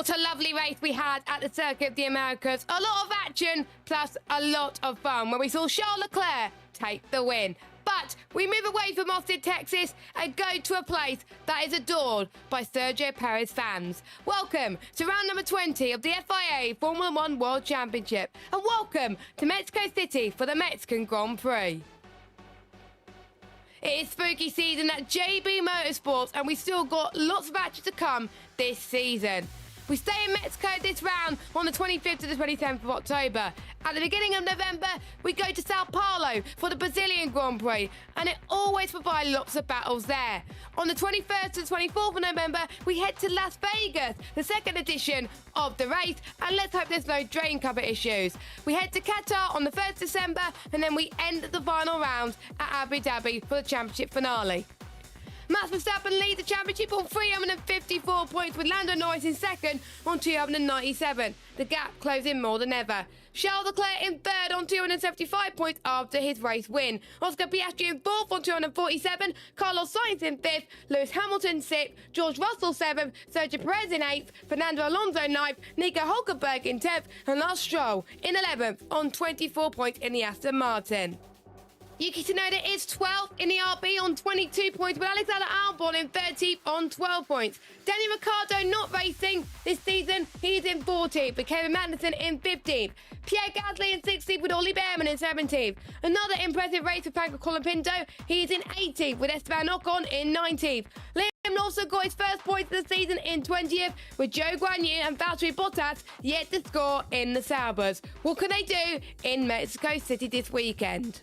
What a lovely race we had at the Circuit of the Americas. A lot of action, plus a lot of fun, where we saw Charles Leclerc take the win. But we move away from Austin, Texas, and go to a place that is adored by Sergio Perez fans. Welcome to round number 20 of the FIA Formula 1 World Championship, and welcome to Mexico City for the Mexican Grand Prix. It is spooky season at JB Motorsports, and we still got lots of action to come this season. We stay in Mexico this round on the 25th to the 27th of October. At the beginning of November, we go to Sao Paulo for the Brazilian Grand Prix, and it always provides lots of battles there. On the 21st to the 24th of November, we head to Las Vegas, the second edition of the race, and let's hope there's no drain cover issues. We head to Qatar on the 1st December, and then we end the final round at Abu Dhabi for the championship finale. Max Verstappen leads the championship on 354 points, with Lando Norris in second on 297. The gap closing more than ever. Charles Leclerc in third on 275 points after his race win. Oscar Piastri in fourth on 247. Carlos Sainz in fifth. Lewis Hamilton sixth. George Russell seventh. Sergio Perez in eighth. Fernando Alonso ninth. Nico Hulkenberg in 10th. And Lance Stroll in 11th on 24 points in the Aston Martin. Yuki Tsunoda is 12th in the RB on 22 points, with Alexander Albon in 13th on 12 points. Daniel Ricciardo not racing this season, he's in 14th, with Kevin Magnussen in 15th. Pierre Gasly in 16th, with Ollie Behrman in 17th. Another impressive race for Franco Colapinto, he's in 18th, with Esteban Ocon in 19th. Liam Lawson got his first points of the season in 20th, with Joe Guan Yu and Valtteri Bottas yet to score in the Saubers. What can they do in Mexico City this weekend?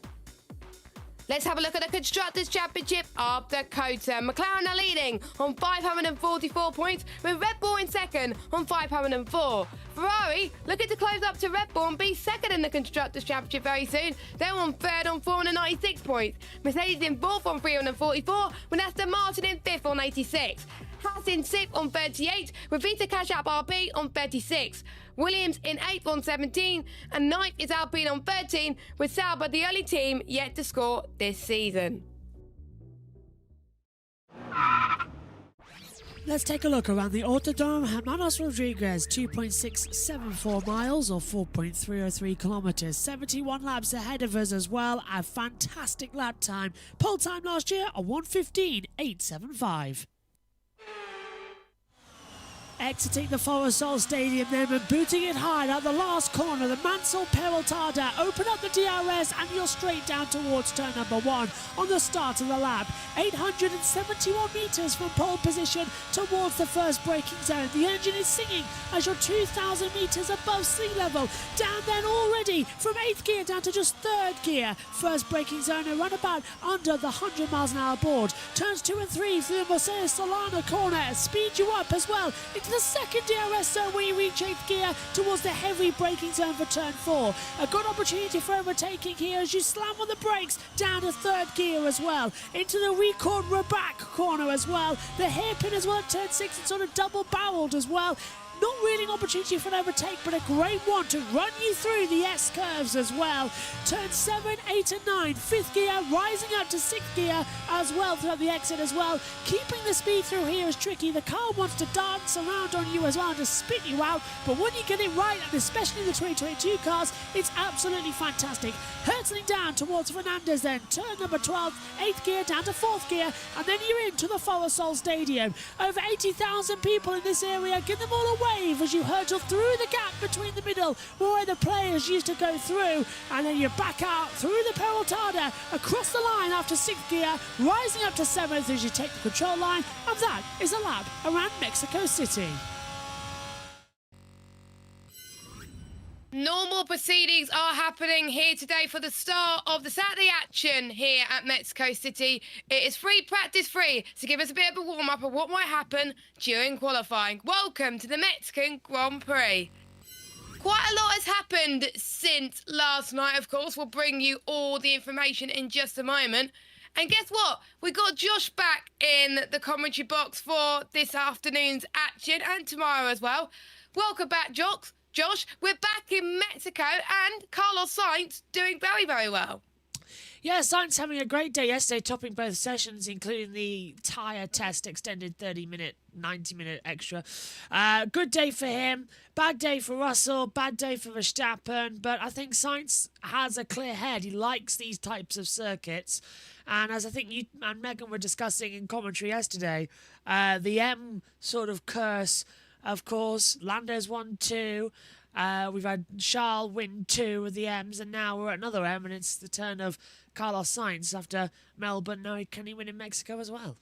Let's have a look at the Constructors' Championship of Dakota. McLaren are leading on 544 points, with Red Bull in second on 504. Ferrari looking to close up to Red Bull and be second in the Constructors' Championship very soon. They're on third on 496 points. Mercedes in fourth on 344, with Aston Martin in fifth on 86. Haas in 6th on 38, with Vita Cash-Up RB on 36. Williams in 8th on 17, and 9th is Alpine on 13, with Sauber the only team yet to score this season. Let's take a look around the Autodrome. Hermanos Rodriguez, 2.674 miles or 4.303 kilometers. 71 laps ahead of us as well. A fantastic lap time. Pole time last year, a 1:15.875. Exiting the Forosol Stadium then and booting it hard at the last corner, the Mansell Peraltada. Open up the DRS and you're straight down towards turn number 1 on the start of the lap. 871 metres from pole position towards the first braking zone. The engine is singing as you're 2,000 metres above sea level. Down then already from 8th gear down to just 3rd gear. First braking zone, a runabout under the 100 miles an hour board. Turns 2 and 3 through the Mercedes Solana corner. Speed you up as well into the second DRS zone when you reach 8th gear towards the heavy braking zone for turn 4. A good opportunity for overtaking here as you slam on the brakes down to 3rd gear as well. Into the Recon Rabac corner as well. The hairpin as well at turn 6 and sort of double barreled as well. Not really an opportunity for an overtake, but a great one to run you through the S-curves as well. Turn 7, 8 and 9, 5th gear, rising up to 6th gear as well throughout the exit as well. Keeping the speed through here is tricky. The car wants to dance around on you as well and to spit you out, but when you get it right, and especially the 2022 cars, it's absolutely fantastic. Hurtling down towards Fernandez then, turn number 12, 8th gear down to 4th gear, and then you're into the Forosol Stadium. Over 80,000 people in this area. Give them all a wave as you hurtle through the gap between the middle where the players used to go through, and then you back out through the Peraltada across the line after 6th gear, rising up to 7th as you take the control line, and that is a lap around Mexico City. Normal proceedings are happening here today for the start of the Saturday action here at Mexico City. It is free practice free to give us a bit of a warm-up of what might happen during qualifying. Welcome to the Mexican Grand Prix. Quite a lot has happened since last night, of course. We'll bring you all the information in just a moment. And guess what? We got Josh back in the commentary box for this afternoon's action and tomorrow as well. Welcome back, Josh. We're back in Mexico and Carlos Sainz doing very, very well. Yeah, Sainz having a great day yesterday, topping both sessions, including the tyre test, extended 30-minute, 90-minute extra. Good day for him. Bad day for Russell. Bad day for Verstappen. But I think Sainz has a clear head. He likes these types of circuits. And as I think you and Megan were discussing in commentary yesterday, the M sort of curse, of course, Lando's won 2. We've had Charles win 2 of the M's, and now we're at another M, and it's the turn of Carlos Sainz after Melbourne. Now, can he win in Mexico as well?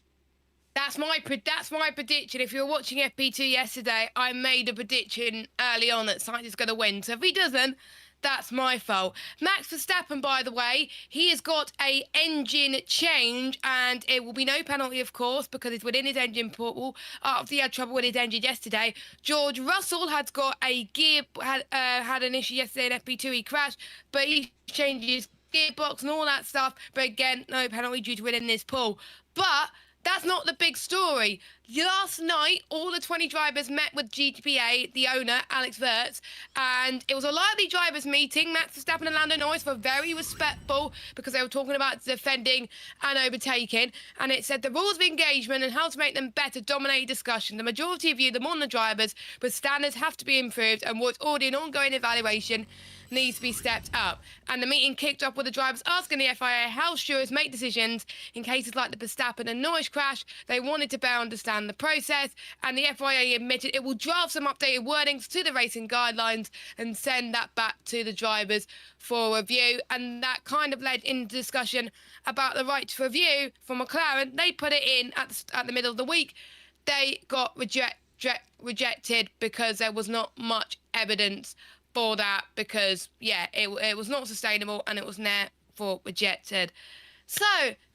That's my prediction. If you were watching FP2 yesterday, I made a prediction early on that Sainz is going to win. So if he doesn't, that's my fault. Max Verstappen, by the way, he has got a engine change, and it will be no penalty, of course, because it's within his engine portal after he had trouble with his engine yesterday. George Russell has got a had an issue yesterday in FP2. He crashed, but he changed his gearbox and all that stuff. But again, no penalty due to within this pool. But that's not the big story. Last night, all the 20 drivers met with GTPA, the owner, Alex Wirtz, and it was a lively drivers' meeting. Max Verstappen and Lando Norris were very respectful because they were talking about defending and overtaking, and it said the rules of engagement and how to make them better dominated discussion. The majority of you, the modern drivers, but standards have to be improved, and what's already an ongoing evaluation needs to be stepped up. And the meeting kicked off with the drivers asking the FIA how stewards make decisions in cases like the Verstappen and Norris crash. They wanted to better understand the process, and the FIA admitted it will draft some updated wordings to the racing guidelines and send that back to the drivers for review. And that kind of led into discussion about the right to review for McLaren. They put it in at the middle of the week. They got rejected because there was not much evidence for that, because it was not sustainable and it was therefore rejected. So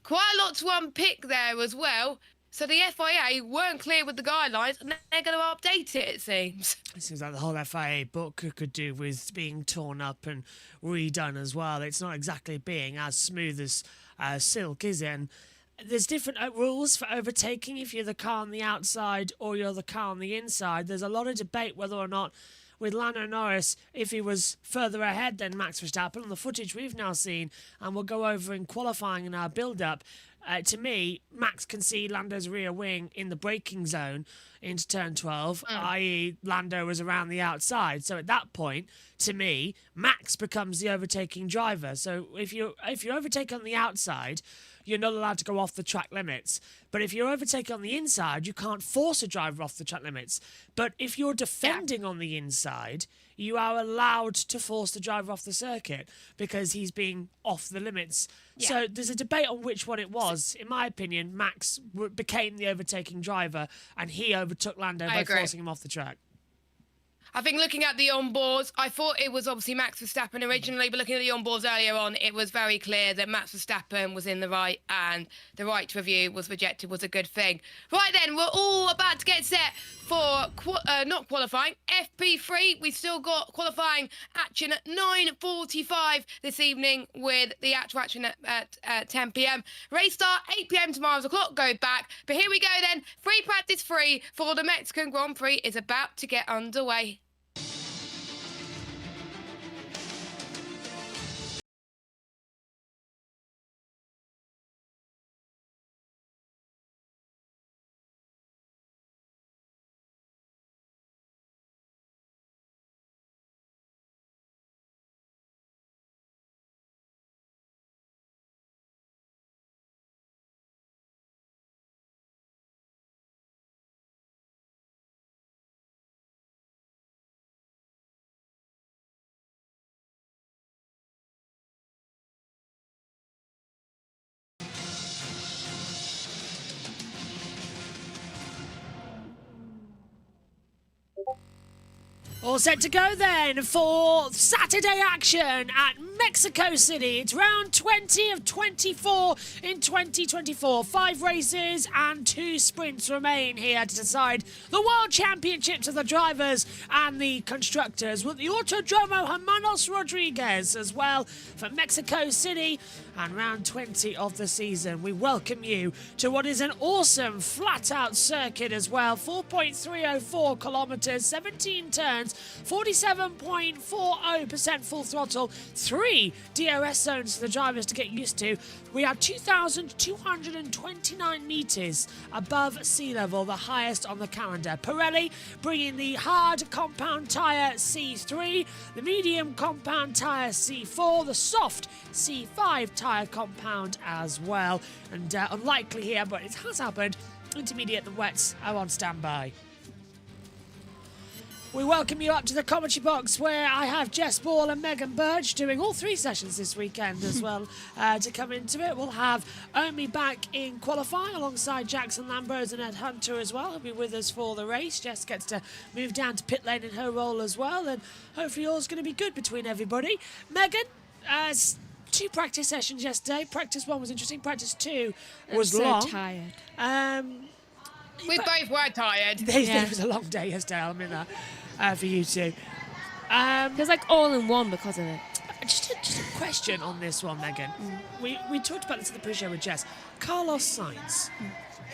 quite a lot to unpick there as well. So the FIA weren't clear with the guidelines, and they're going to update it seems. It seems like the whole FIA book could do with being torn up and redone as well. It's not exactly being as smooth as silk, is it? And there's different rules for overtaking if you're the car on the outside or you're the car on the inside. There's a lot of debate whether or not, with Lando Norris, if he was further ahead than Max Verstappen on the footage we've now seen, and we'll go over in qualifying in our build-up. To me, Max can see Lando's rear wing in the braking zone into turn 12, i.e. Lando was around the outside. So at that point, to me, Max becomes the overtaking driver. So if you overtake on the outside, you're not allowed to go off the track limits. But if you're overtaking on the inside, you can't force a driver off the track limits. But if you're defending on the inside, you are allowed to force the driver off the circuit because he's being off the limits. Yeah. So there's a debate on which one it was. In my opinion, Max became the overtaking driver and he overtook Lando by forcing him off the track. I think looking at the onboards, I thought it was obviously Max Verstappen originally, but looking at the onboards earlier on, it was very clear that Max Verstappen was in the right, and the right to review was rejected was a good thing. Right then, we're all about to get set for not qualifying, FP3. We've still got qualifying action at 9:45 this evening with the actual action at 10 p.m. Race start 8 p.m. tomorrow as the clock go back. But here we go then. Free practice free for the Mexican Grand Prix is about to get underway. All set to go then for Saturday action at Mexico City. It's round 20 of 24 in 2024. 5 races and 2 sprints remain here to decide the World Championships of the drivers and the constructors, with the Autodromo Hermanos Rodriguez as well for Mexico City and round 20 of the season. We welcome you to what is an awesome flat-out circuit as well. 4.304 kilometres, 17 turns, 47.40% full throttle, 3 DRS zones for the drivers to get used to. We are 2,229 metres above sea level, the highest on the calendar. Pirelli bringing the hard compound tyre C3, the medium compound tyre C4, the soft C5 tyre compound as well. And unlikely here, but it has happened. Intermediate and wets are on standby. We welcome you up to the commentary box where I have Jess Ball and Megan Burge doing all 3 sessions this weekend as well to come into it. We'll have Omi back in qualifying alongside Jackson Lambrose and Ed Hunter as well. He'll be with us for the race. Jess gets to move down to pit lane in her role as well, and hopefully all's going to be good between everybody. Megan, 2 practice sessions yesterday. Practice 1 was interesting. Practice 2 was long. I'm so tired. We both were tired. It was a long day yesterday, I'll admit that, for you two. Feels like all in one because of it. Just a question on this one, Megan. We talked about this at the pre-show with Jess. Carlos Sainz,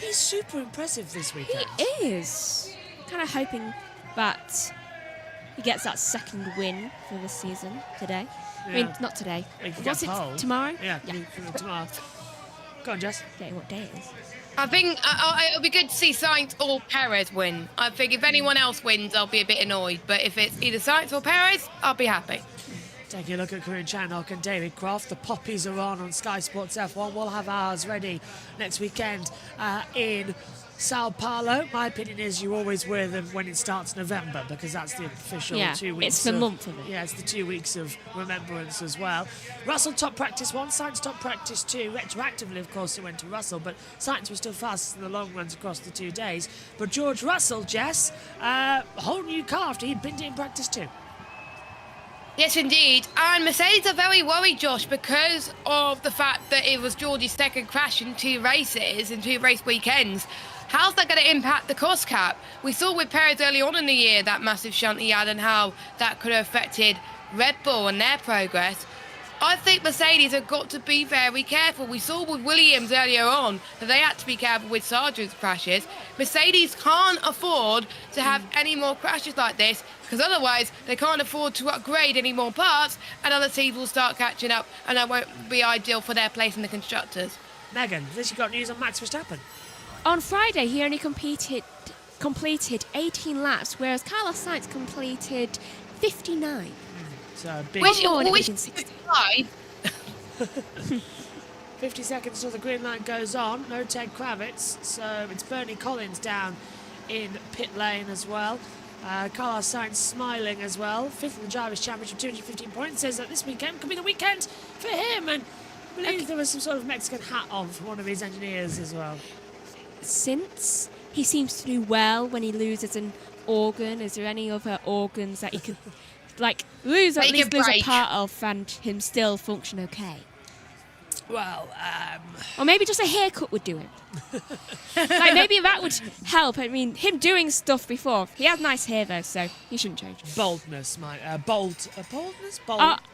he's super impressive this weekend. He is. Kind of hoping that he gets that second win for the season today. I mean, not today. What's it, tomorrow? Yeah, tomorrow. Go on, Jess. Okay, what day it is. I think it'll be good to see Sainz or Perez win. I think if anyone else wins, I'll be a bit annoyed. But if it's either Sainz or Perez, I'll be happy. Taking a look at Corinne Channock and David Croft. The Poppies are on Sky Sports F1. We'll have ours ready next weekend in Sao Paulo. My opinion is you always wear them when it starts November because that's the official 2 weeks. It's the month of it. Yeah, it's the 2 weeks of remembrance as well. Russell top practice 1, Sainz top practice 2. Retroactively, of course, it went to Russell, but Sainz was still fastest in the long runs across the 2 days. But George Russell, Jess, a whole new car after he'd been in practice 2. Yes, indeed. And Mercedes are very worried, Josh, because of the fact that it was George's second crash in 2 races, in 2 race weekends. How's that going to impact the cost cap? We saw with Perez early on in the year that massive shunt he had and how that could have affected Red Bull and their progress. I think Mercedes have got to be very careful. We saw with Williams earlier on that they had to be careful with Sargent's crashes. Mercedes can't afford to have any more crashes like this because otherwise they can't afford to upgrade any more parts and other teams will start catching up and that won't be ideal for their place in the constructors. Megan, this you got news on Max Verstappen? On Friday, he only completed 18 laps, whereas Carlos Sainz completed 59. So big. Which 50 seconds till the green light goes on. No Ted Kravitz, so it's Bernie Collins down in pit lane as well. Carlos Sainz smiling as well. 5th in the Drivers' Championship, 215 points. Says that this weekend could be the weekend for him. And I believe there was some sort of Mexican hat on for one of his engineers as well. Since he seems to do well when he loses an organ, is there any other organs that he could lose at least lose a part of and him still function okay? Well, or maybe just a haircut would do him. Maybe that would help. I mean, him doing stuff before. He has nice hair though, so he shouldn't change. Boldness, boldness.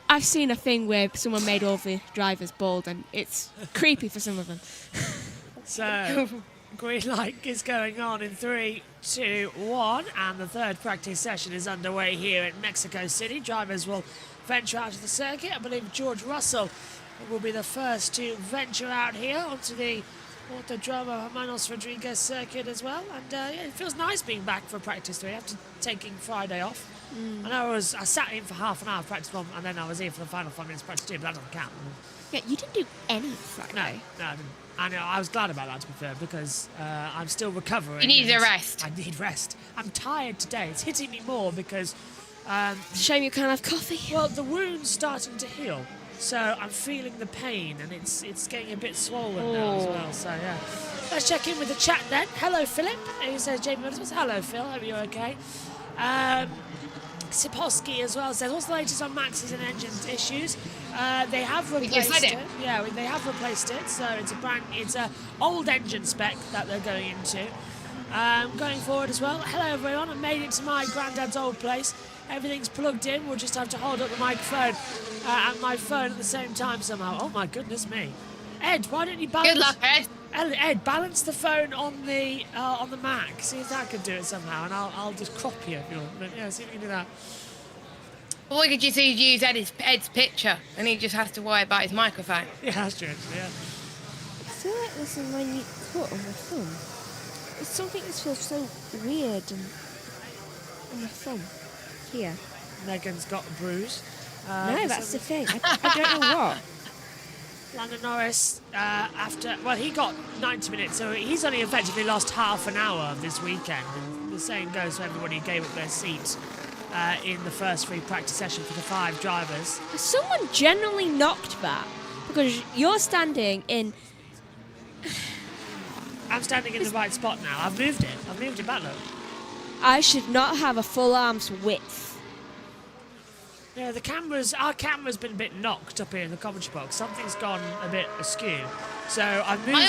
I've seen a thing where someone made all the drivers bald, and it's creepy for some of them. So, green light is going on in 3, 2, 1, and the 3rd practice session is underway here at Mexico City. Drivers will venture out of the circuit. I believe George Russell will be the first to venture out here onto the Autodromo Hermanos Rodriguez circuit as well. And it feels nice being back for practice 3 after taking Friday off. I know I sat in for half an hour of practice 1 and then I was here for the final 5 minutes of practice 2, but that doesn't count. Yeah, you didn't do any Friday. No, I didn't. And I was glad about that, to be fair, because I'm still recovering. You need a rest. I need rest. I'm tired today. It's hitting me more because... it's a shame you can't have coffee. Well, the wound's starting to heal, so I'm feeling the pain, and it's getting a bit swollen now as well, so yeah. Let's check in with the chat then. Hello, Philip, who says JBMotorsports. Hello, Phil. Hope you're okay. Siposky as well says, what's the latest on Max's and engine issues? They have replaced just said it. Yeah, they have replaced it. So it's a old engine spec that they're going into. Going forward as well. Hello everyone, I made it to my granddad's old place. Everything's plugged in. We'll just have to hold up the microphone and my phone at the same time somehow. Oh my goodness me. Ed, why don't you balance... Good luck, Ed. Ed, balance the phone on the Mac. See if that can do it somehow, and I'll just crop you if you want. But yeah, see if you can do that. Or we could just use Ed's picture, and he just has to worry about his microphone. Yeah, that's true. Actually, yeah. I feel like there's a minute cut on my thumb. It's something that feels so weird on my thumb. Here. Megan's got a bruise. No, that's the thing. I don't know what. Lando Norris, he got 90 minutes, so he's only effectively lost half an hour this weekend. And the same goes for everybody who gave up their seats in the first free practice session for the 5 drivers. Has someone generally knocked that? Because you're standing in... I'm standing in the right spot now. I've moved it back, look. I should not have a full arm's width. Yeah, our camera's been a bit knocked up here in the commentary box. Something's gone a bit askew. So I've moved I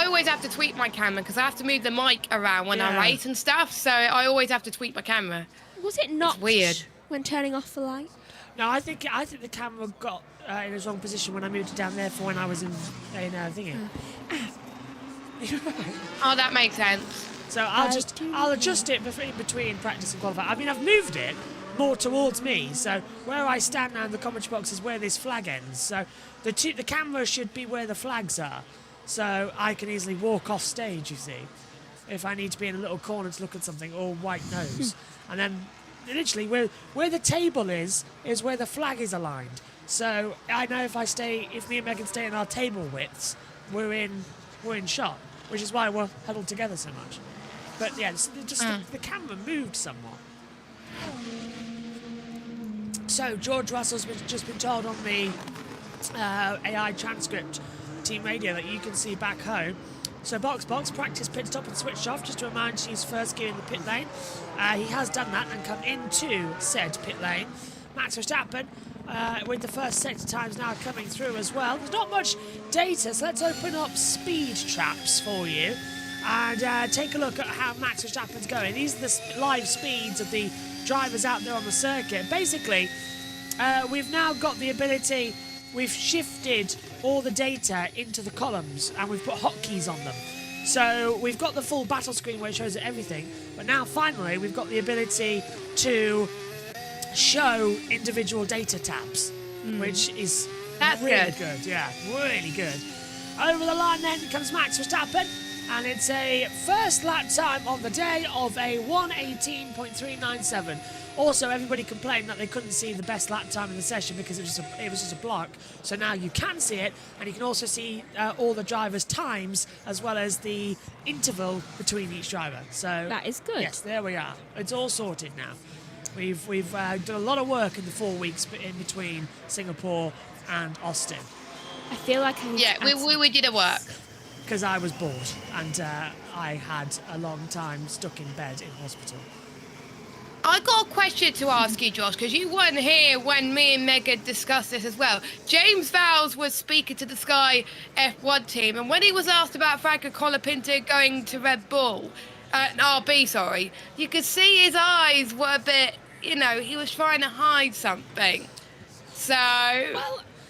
always have to tweak my camera because I have to move the mic around when I race and stuff. So I always have to tweak my camera. Was it knocked weird when turning off the light? No, I think the camera got in its wrong position when I moved it down there for when I was in thingy. Oh, that makes sense. So I'll adjust it in between practice and qualifying. I mean, I've moved it more towards me, so where I stand now in the commentary box is where this flag ends. So the camera should be where the flags are, so I can easily walk off stage, you see, if I need to be in a little corner to look at something, or white nose. And then literally where the table is where the flag is aligned. So I know if me and Megan stay in our table widths, we're in shot, which is why we're huddled together so much. But yeah, the camera moved somewhat. So George Russell's just been told on the AI transcript team radio that you can see back home. So box, practice pit stop and switched off, just to remind you he's first gear in the pit lane. He has done that and come into said pit lane. Max Verstappen with the first set of times now coming through as well. There's not much data, so let's open up speed traps for you and take a look at how Max Verstappen's going. These are the live speeds of the drivers out there on the circuit. Basically, we've now got the ability, we've shifted all the data into the columns and we've put hotkeys on them. So we've got the full battle screen where it shows everything, but now finally we've got the ability to show individual data tabs, which is really good. Yeah, really good. Over the line then comes Max Verstappen, and it's a first lap time of the day of a 1:18.397. Also, everybody complained that they couldn't see the best lap time in the session because it was just a block. So now you can see it, and you can also see all the drivers' times as well as the interval between each driver. So that is good. Yes, there we are. It's all sorted now. We've done a lot of work in the 4 weeks in between Singapore and Austin. I feel like we did a work. Because I was bored and I had a long time stuck in bed in hospital. I got a question to ask you, Josh, because you weren't here when me and Megan discussed this as well. James Vowles was speaking to the Sky F1 team, and when he was asked about Franco Colapinto going to Red Bull, RB, sorry, you could see his eyes were a bit, he was trying to hide something. So,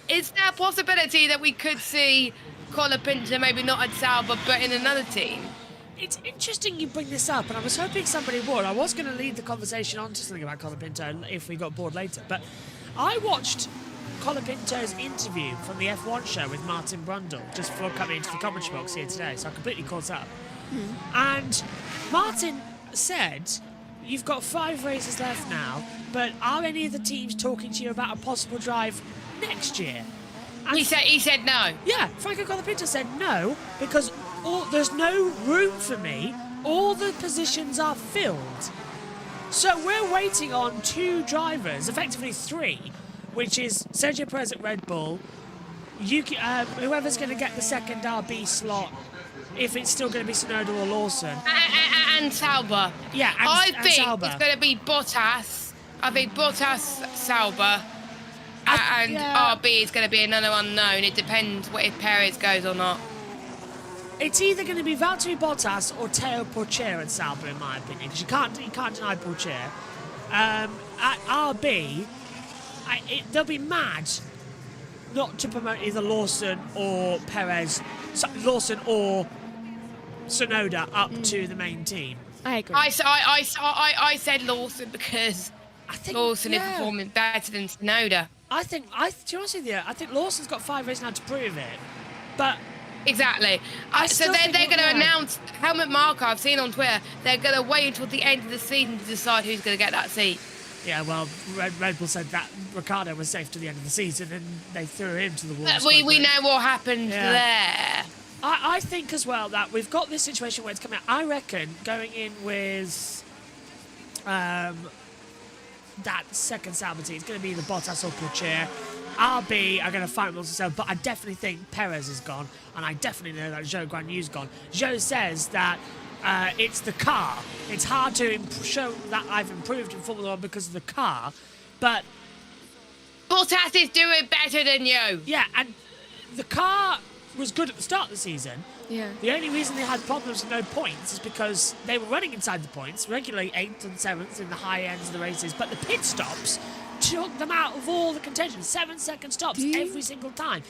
is there a possibility that we could see Colapinto maybe not at Sauber, but in another team? It's interesting you bring this up, and I was hoping somebody would. I was going to lead the conversation on to something about Colapinto if we got bored later, but I watched Colapinto's interview from the F1 show with Martin Brundle just before coming into the commentary box here today, so I completely caught up. And Martin said, you've got 5 races left now, but are any of the teams talking to you about a possible drive next year? And he said no. Yeah, Franco Colapinto said no, because there's no room for me. All the positions are filled. So we're waiting on 2 drivers, effectively 3, which is Sergio Perez at Red Bull, whoever's going to get the second RB slot, if it's still going to be Tsunoda or Lawson. And Sauber. Yeah, I think Sauber. it's going to be Bottas I think Bottas, Sauber, and RB is going to be another unknown. It depends if Perez goes or not. It's either going to be Valtteri Bottas or Teo Pourchaire at Sauber, in my opinion, because you can't deny Pourchaire. At RB, they'll be mad not to promote either Lawson or Perez, Lawson or Tsunoda up to the main team. I agree. I said Lawson because I think Lawson is performing better than Tsunoda. to be honest with you, I think Lawson's got 5 races now to prove it, but. Exactly. So they're going to announce helmet marker. I've seen on Twitter. They're going to wait until the end of the season to decide who's going to get that seat. Yeah, well, Red Bull said that Ricciardo was safe to the end of the season, and they threw him to the wolves. We know what happened there. I think as well that we've got this situation where it's coming out. I reckon going in with that second Sauber team, it's going to be the Bottas or Pourchaire. RB are going to fight amongst themselves, but I definitely think Perez is gone, and I definitely know that Zhou Guanyu's gone. Zhou says that it's the car. It's hard to show that I've improved in Formula 1 because of the car, but... Bottas is doing better than you. Yeah, and the car was good at the start of the season. Yeah. The only reason they had problems with no points is because they were running inside the points, regularly 8th and 7th in the high ends of the races, but the pit stops took them out of all the contention. 7-second stops every single time.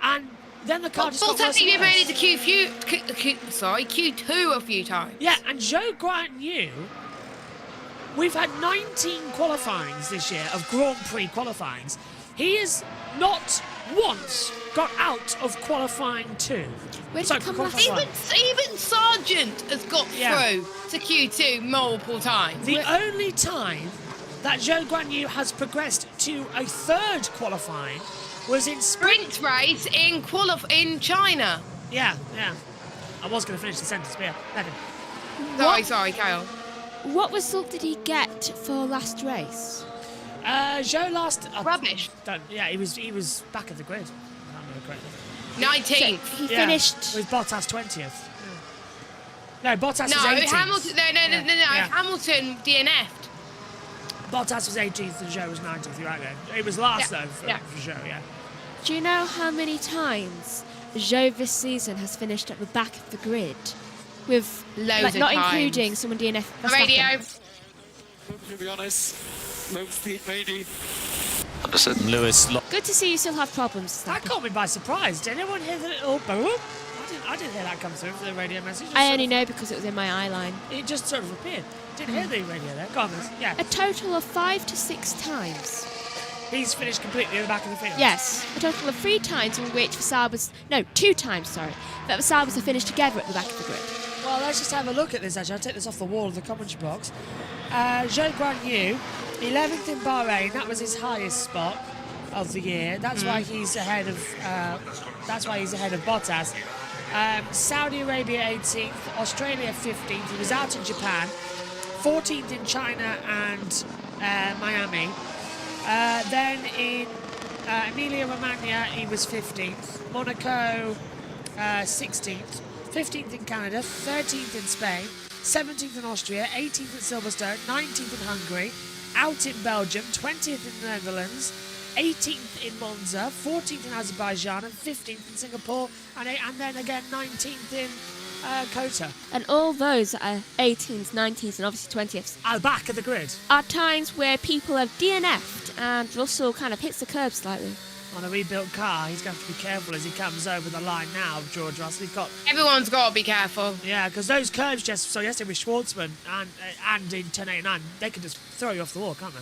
And then the car just got worse and Bottas made it worse. to Q2 a few times. Yeah, and Zhou Guanyu, we've had 19 qualifyings this year of Grand Prix qualifyings. He has not once got out of qualifying 2. Where did he come last? Even Sargent has got through to Q2 multiple times. The only time that Zhou Guanyu has progressed to a 3rd qualifying was in sprint race in China. Yeah. I was going to finish the sentence, but yeah. Sorry, carry on. What result did he get for last race? Zhou last... Rubbish. He was back at the grid. If I remember correctly. 19th. So he finished... With Bottas 20th. No, Bottas was 18th. Hamilton. No. Hamilton DNF'd. Bottas was 18th and Zhou was 19th. You're right there. It was last though for Zhou. Yeah. Do you know how many times Zhou this season has finished at the back of the grid? With loads of not times. including someone DNF. Radio. To be honest, no speed, maybe. Understood. Lewis. Good to see you still have problems. That caught me by surprise. Did anyone hear the little boom? I didn't hear that come through for the radio message. I only know because it was in my eye line. It just sort of appeared. Didn't hear the radio there. Go on, yeah. A total of 5 to 6 times. He's finished completely at the back of the field. Yes, a total of 3 times in which the Saubers... No, 2 times, sorry. That the Saubers have finished together at the back of the grid. Well, let's just have a look at this, actually. I'll take this off the wall of the commentary box. Zhou Guanyu, 11th in Bahrain. That was his highest spot of the year. That's why he's ahead of... Bottas. Saudi Arabia 18th, Australia 15th. He was out in Japan. 14th in China and Miami. Then in Emilia-Romagna, he was 15th. Monaco, 16th. 15th in Canada, 13th in Spain, 17th in Austria, 18th in Silverstone, 19th in Hungary, out in Belgium, 20th in the Netherlands, 18th in Monza, 14th in Azerbaijan, and 15th in Singapore, and then again 19th in Kota. And all those that are 18th, 19th, and obviously 20th At the back of the grid. are times where people have DNF'd and Russell kind of hits the curb slightly. On a rebuilt car, he's going to have to be careful as he comes over the line now, George Russell. Everyone's got to be careful. Yeah, because those curves yesterday with Schwartzman and in 1089, they can just throw you off the wall, can't they?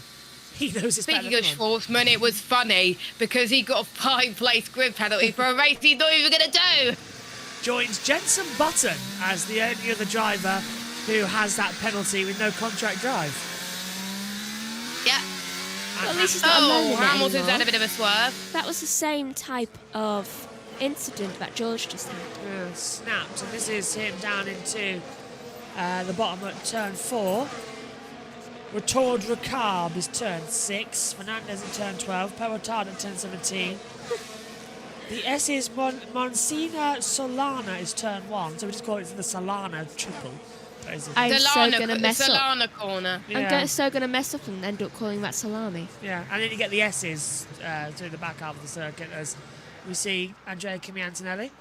He knows it's better. Speaking of Schwartzman, it was funny because he got a 5-place grid penalty for a race he's not even going to do. Joins Jenson Button as the only other driver who has that penalty with no contract drive. Yeah. Well, at least he's not alone in it Hamilton's anymore. had a bit of a swerve. That was the same type of incident that George just had. Yeah, snapped, and this is him down into the bottom at turn 4. Retour Ricard is turn 6. Fernandez at turn 12. Perotard at turn 17. The S is Monsina Solana is turn 1, so we just call it the Solana triple. Crazy. I'm so gonna mess up. Solana corner. Yeah. So gonna mess up and end up calling that salami. Yeah, and then you get the S's through the back half of the circuit as we see Andrea Kimi Antonelli,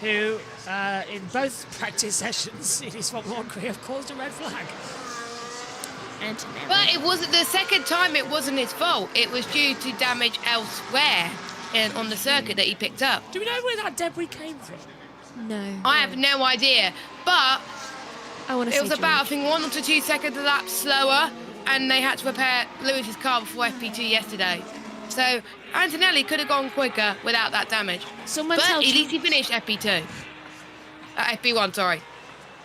who in both practice sessions in his Formula 1 career have caused a red flag. Antonelli. But it wasn't the second time. It wasn't his fault. It was due to damage elsewhere on the circuit that he picked up. Do we know where that debris came from? No. I have no idea. But I want to. it was about, I think, 1 to 2 seconds a lap slower, and they had to repair Lewis's car before FP2 yesterday. So Antonelli could have gone quicker without that damage. Someone but tell at least he finished FP2. FP1, sorry.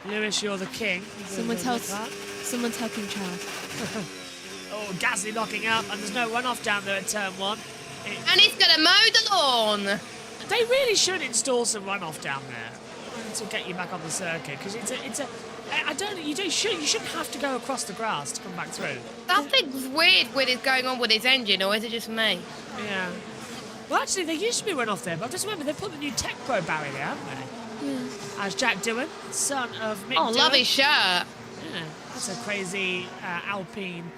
Lewis, you're the king. Someone tell King Charles. Oh, Gasly locking up, and there's no runoff down there at turn 1. And he's going to mow the lawn. They really should install some runoff down there to get you back on the circuit, because you shouldn't have to go across the grass to come back through. Something's weird with it going on with his engine, or is it just me? Yeah. Well, actually, there used to be runoff there, but I just remember they put the new Tech Pro barrier there, haven't they? Yeah. As Jack Doohan, son of Mick Oh, Doohan. love his shirt. Yeah, that's a crazy Alpine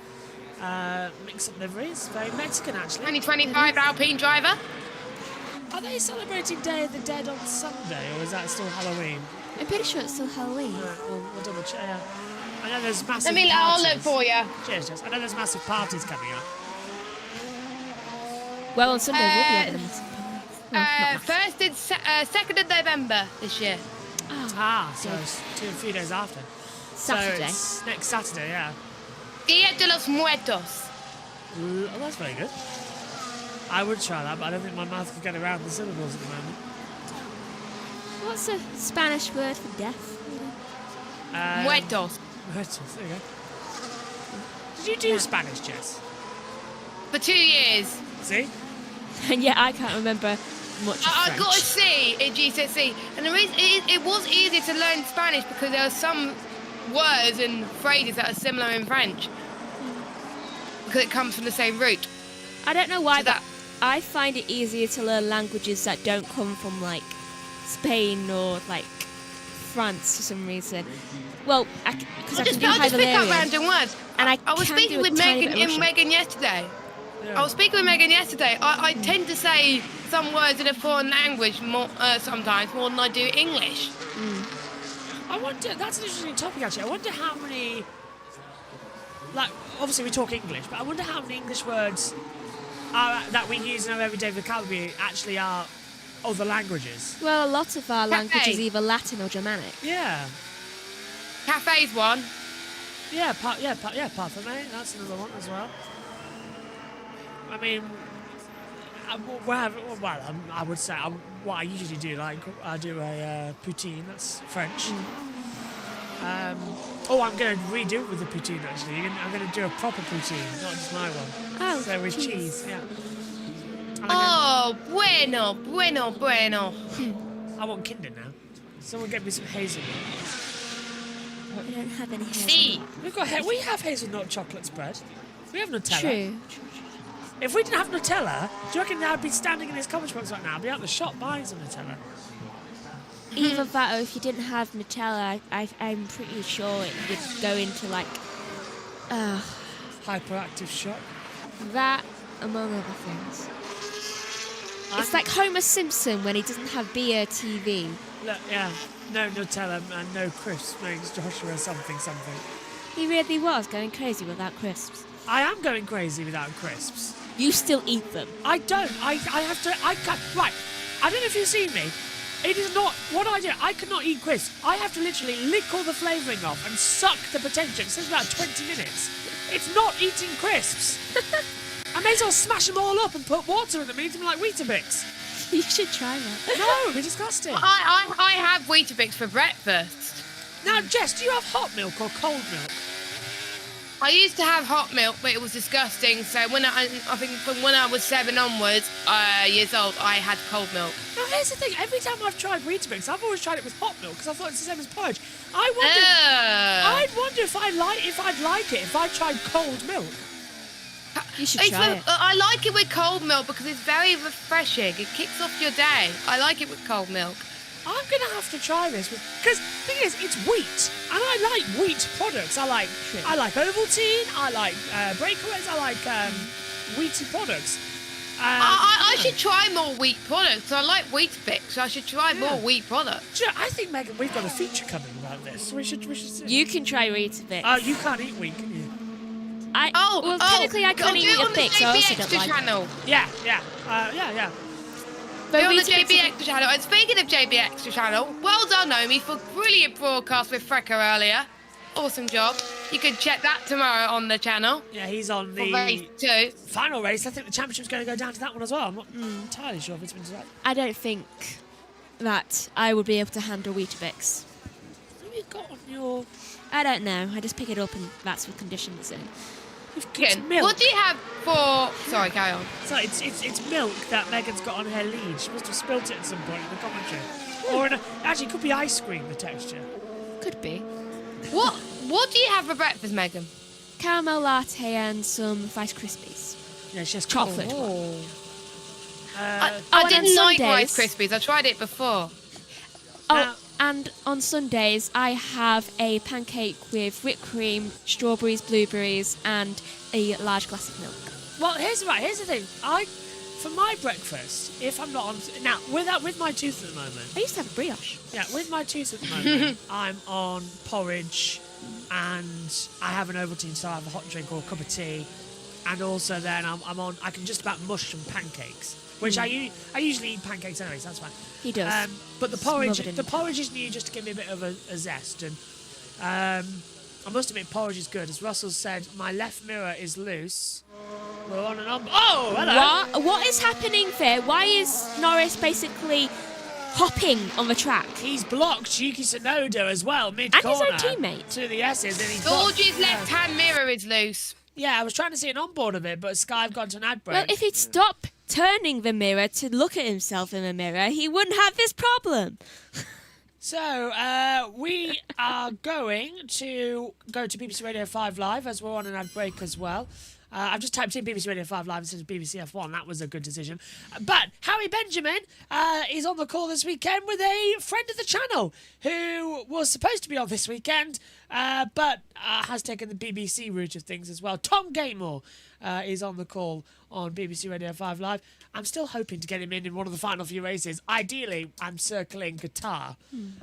mix-up livery. It's very Mexican, actually. 2025 Alpine driver. Are they celebrating Day of the Dead on Sunday, or is that still Halloween? I'm pretty sure it's still Halloween. Right, we'll double check. Yeah. I know there's massive I'll parties. look for you. Cheers, Jess. I know there's massive parties coming up. Well, on Sunday we'll be having them. First and 2nd of November this year. So it's a few days after. Saturday. So it's next Saturday, yeah. Dia de los Muertos. Oh, that's very good. I would try that, but I don't think my mouth could get around the syllables at the moment. What's a Spanish word for death? Muertos. Muertos, there you go. Did you do Spanish, Jess? For 2 years. See? And yet I can't remember much of I French. got a C in GCSE. And the reason it was easier to learn Spanish because there are some words and phrases that are similar in French. Because it comes from the same root. I don't know why, So but that- I find it easier to learn languages that don't come from like Spain or like France for some reason. Well, because I can do I'll just pick up Hungarian. random words. And I was can speaking do a with tiny bit of Russian. Megan yesterday. Yeah. I was speaking with Megan yesterday. I tend to say some words in a foreign language more sometimes more than I do English. I wonder, that's an interesting topic actually. I wonder how many, like, obviously we talk English, but I wonder how many English words that we use in our everyday vocabulary actually are other languages. Well, a lot of our language is Cafe. either Latin or Germanic. Yeah. Cafe's one. Parfumé, that's another one as well. I mean, I would say what I usually do, like I do a poutine, that's French. I'm going to redo it with the poutine actually. I'm going to do a proper poutine, not just my one. Oh, So with cheese, yeah. And Oh, bueno. I want Kinder now. Someone get me some hazelnut. We don't have any hair. C. We have hazelnut chocolate spread. We have Nutella. True. If we didn't have Nutella, do you reckon I'd be standing in his comment box right now? I'd be out the shop buying some Nutella. Either that or if you didn't have Nutella, I'm pretty sure it would go into like Hyperactive shock. that, among other things. It's like Homer Simpson when he doesn't have BRTV. Look, yeah, no Nutella and no crisps makes Joshua something. He really was going crazy without crisps. I am going crazy without crisps. You still eat them. I don't. I have to. I can't. Right. I don't know if you've seen me. It is not what I do. I cannot eat crisps. I have to literally lick all the flavouring off and suck the potential. It says about 20 minutes. It's not eating crisps. I may as well smash them all up and put water in them and eat them like Weetabix. You should try that. No, it'd be disgusting. I have Weetabix for breakfast. Now, Jess, do you have hot milk or cold milk? I used to have hot milk, but it was disgusting. So I think from when I was 7 onwards, years old, I had cold milk. Now, here's the thing. Every time I've tried Weetabix, I've always tried it with hot milk because I thought it's the same as porridge. I'd wonder if I'd like it if I tried cold milk. You should try it. I like it with cold milk because it's very refreshing. It kicks off your day. I like it with cold milk. I'm going to have to try this because the thing is, it's wheat, and I like wheat products. I like Ovaltine, I like Breakaways, I like wheaty products. I should try more wheat products. I like Weetabix, so I should try more wheat products. Do you know, I think, Megan, we've got a feature coming about this. We should see. You can try Weetabix. Oh, you can't eat wheat, can you? Technically I can't eat Weetabix, so I also don't like channel. Yeah. But On the Weetabix JB Extra channel. And speaking of JB Extra channel, well done, Naomi, for brilliant broadcast with Frecker earlier. Awesome job. You can check that tomorrow on the channel. Yeah, he's on the race 2. Final race. I think the championship's going to go down to that one as well. I'm not entirely sure if it's been decided. I don't think that I would be able to handle Weetabix. What have you got on your... I don't know. I just pick it up and that's the condition it's in. It's milk. What do you have for... Sorry, carry on. So it's milk that Megan's got on her lead. She must have spilt it at some point in the commentary. Or actually, it could be ice cream, the texture. Could be. What do you have for breakfast, Megan? Caramel latte and some Rice Krispies. Yeah, she has Chocolate. I didn't like Rice Krispies. I tried it before. And on Sundays, I have a pancake with whipped cream, strawberries, blueberries, and a large glass of milk. Well, here's the thing. For my breakfast, if I'm not on... Now, with my tooth at the moment... I used to have a brioche. Yeah, with my tooth at the moment, I'm on porridge and I have an Ovaltine, so I have a hot drink or a cup of tea. And also then I can just about mush some pancakes, which I usually eat pancakes anyway, so that's fine. He does. But the porridge is new just to give me a bit of a zest. And I must admit, porridge is good. As Russell said, my left mirror is loose. We're on and on. Oh, hello! What is happening there? Why is Norris basically hopping on the track? He's blocked Yuki Tsunoda as well, mid-corner. And his own teammate. To the S's. And he's George's left-hand mirror is loose. Yeah, I was trying to see an onboard of it, but Sky have gone to an ad break. Well, if he'd stop turning the mirror to look at himself in the mirror, he wouldn't have this problem. So, we are going to go to BBC Radio 5 Live as we're on an ad break as well. I've just typed in BBC Radio 5 Live instead of BBC F1. That was a good decision. But Howie Benjamin is on the call this weekend with a friend of the channel who was supposed to be on this weekend, but has taken the BBC route of things as well. Tom Gatemore is on the call on BBC Radio 5 Live. I'm still hoping to get him in one of the final few races. Ideally, I'm circling Qatar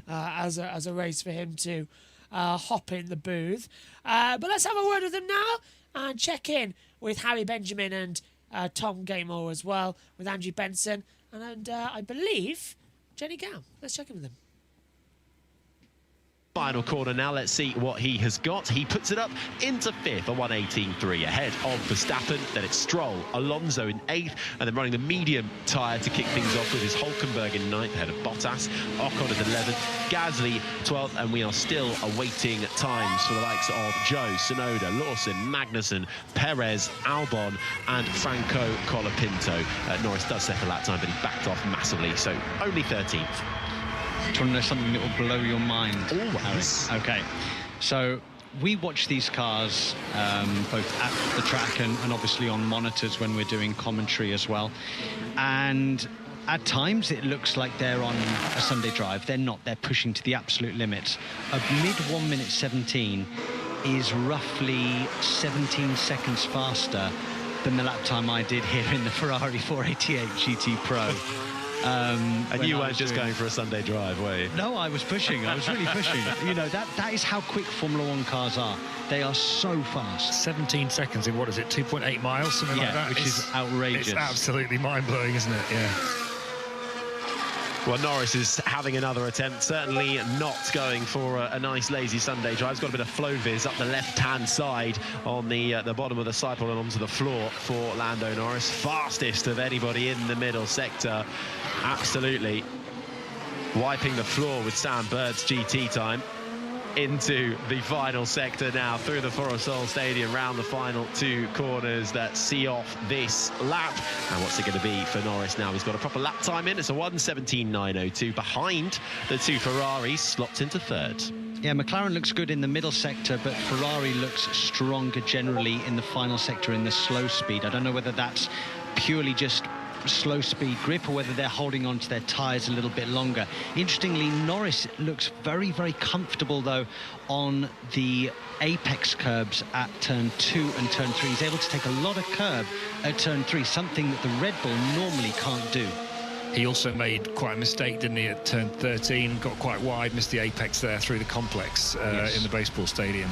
as a race for him to hop in the booth. But let's have a word with him now and check in with Harry Benjamin and Tom Gatemore as well, with Andrew Benson and I believe Jenny Gow. Let's check in with them. Final corner now, let's see what he has got. He puts it up into 5th, a 1:18.3 ahead of Verstappen. Then it's Stroll, Alonso in 8th, and then running the medium tyre to kick things off with his Hulkenberg in 9th ahead of Bottas. Ocon at 11th, Gasly 12th, and we are still awaiting times for the likes of Joe, Tsunoda, Lawson, Magnussen, Perez, Albon, and Franco Colapinto. Norris does set a lap time, but he backed off massively, so only 13th. Do you want to know something that will blow your mind? Always. Okay, so we watch these cars both at the track and obviously on monitors when we're doing commentary as well. And at times it looks like they're on a Sunday drive. They're not. They're pushing to the absolute limits. A mid 1 minute 17 is roughly 17 seconds faster than the lap time I did here in the Ferrari 488 GT Pro. And you weren't just going for a Sunday drive, were you? No, I was pushing. I was really pushing. You know, that is how quick Formula One cars are. They are so fast. 17 seconds in, what is it, 2.8 miles, something like that? Which is outrageous. It's absolutely mind-blowing, isn't it? Yeah. Well, Norris is having another attempt, certainly not going for a nice lazy Sunday drive. He's got a bit of flow viz up the left-hand side on the bottom of the sidewall and onto the floor for Lando Norris. Fastest of anybody in the middle sector. Absolutely wiping the floor with Sam Bird's GT time. Into the final sector now, through the Forest Stadium, round the final 2 corners that see off this lap. And what's it going to be for Norris now? He's got a proper lap time in. It's a 1:17.902 behind the 2 Ferraris, slots into 3rd. Yeah, McLaren looks good in the middle sector, but Ferrari looks stronger generally in the final sector in the slow speed. I don't know whether that's purely just slow speed grip or whether they're holding on to their tyres a little bit longer. Interestingly, Norris looks very, very comfortable though on the apex curbs at turn 2 and turn 3. He's able to take a lot of curb at turn 3, something that the Red Bull normally can't do. He also made quite a mistake, didn't he, at turn 13, got quite wide, missed the apex there through the complex in the baseball stadium.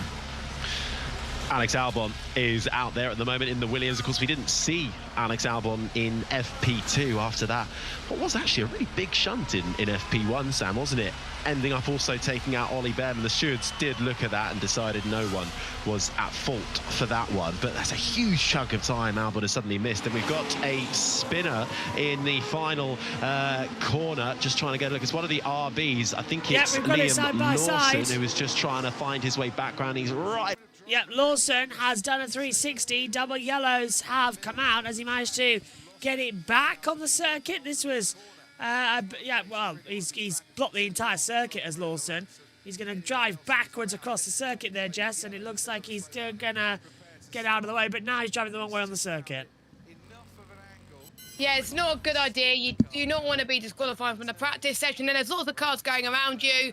Alex Albon is out there at the moment in the Williams. Of course, we didn't see Alex Albon in FP2 after that. What was actually a really big shunt in FP1, Sam, wasn't it? Ending up also taking out Ollie Bearman. The stewards did look at that and decided no one was at fault for that one. But that's a huge chunk of time Albon has suddenly missed. And we've got a spinner in the final corner, just trying to get a look. It's one of the RBs. I think it's Liam Lawson, who is just trying to find his way back round. He's right. Yep, Lawson has done a 360. Double yellows have come out as he managed to get it back on the circuit. This was, he's blocked the entire circuit as Lawson. He's going to drive backwards across the circuit there, Jess, and it looks like he's still going to get out of the way, but now he's driving the wrong way on the circuit. Yeah, it's not a good idea. You do not want to be disqualified from the practice session, and there's lots of cars going around you.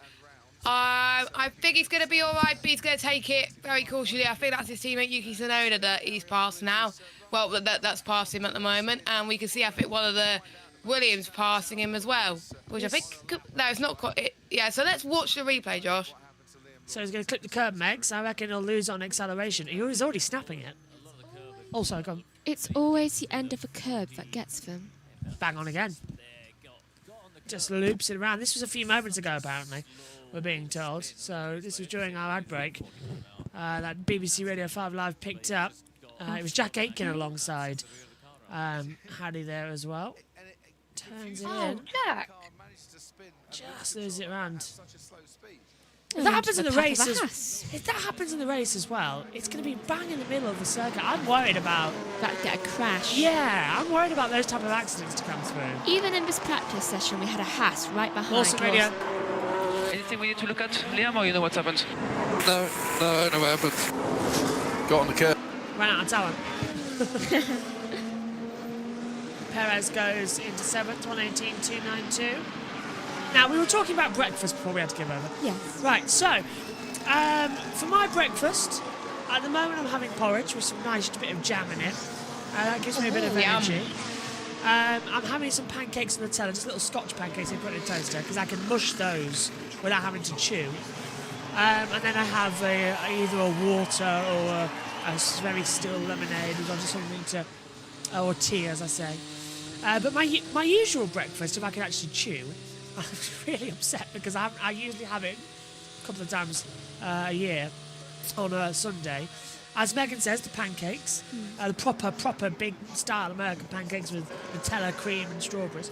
I think he's going to be all right, but he's going to take it very cautiously. I think that's his teammate Yuki Tsunoda that he's passed now. Well, that's past him at the moment, and we can see I think one of the Williams passing him as well, which I think no, it's not quite. Yeah, so let's watch the replay, Josh. So he's going to clip the curb, Megs. I reckon he'll lose on acceleration. He's already snapping it. Also, go on. It's always the end of a curb that gets them. Bang on again. Just loops it around. This was a few moments ago, apparently, we're being told. So this was during our ad break that BBC Radio 5 Live picked up. It was Jack Aitken alongside Haddy there as well. Turns it in. Jack. Just loses it around. If that happens in the race, as well, it's going to be bang in the middle of the circuit. I'm worried about that get a crash. Yeah, I'm worried about those type of accidents to come through. Even in this practice session, we had a Haas right behind. Lawson radio. Anything we need to look at, Liam, or you know what's happened? No, I know what happened. Got on the curb. Ran out of talent. Perez goes into 7th, 118.292. Now, we were talking about breakfast before we had to give over. Yes. Right, so, for my breakfast, at the moment I'm having porridge with some nice bit of jam in it. That gives me a bit of energy. I'm having some pancakes and Nutella, just little Scotch pancakes I put in a toaster, because I can mush those without having to chew. And then I have either a water or a very still lemonade, or just something to, or tea, as I say. But my usual breakfast, if I can actually chew, I'm really upset because I usually have it a couple of times a year on a Sunday. As Megan says, the pancakes, the proper big style American pancakes with Nutella, cream and strawberries.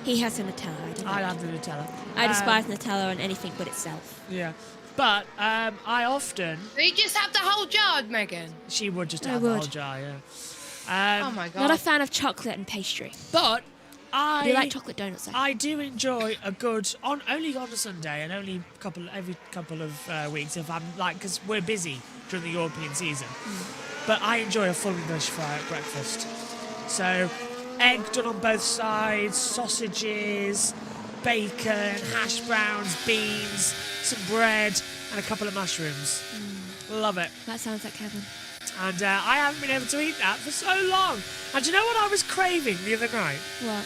He has the Nutella. I love the Nutella. I despise Nutella on anything but itself. Yeah. But I often... You just have the whole jar, Megan. She would just have the whole jar, yeah. Oh my God. Not a fan of chocolate and pastry. But Do you like chocolate donuts, though? I do enjoy a good, only on a Sunday and only every couple of weeks if I'm because we're busy during the European season. But I enjoy a full English fry at breakfast. So, egg done on both sides, sausages, bacon, hash browns, beans, some bread, and a couple of mushrooms. Love it. That sounds like heaven. And I haven't been able to eat that for so long. And do you know what I was craving the other night? What?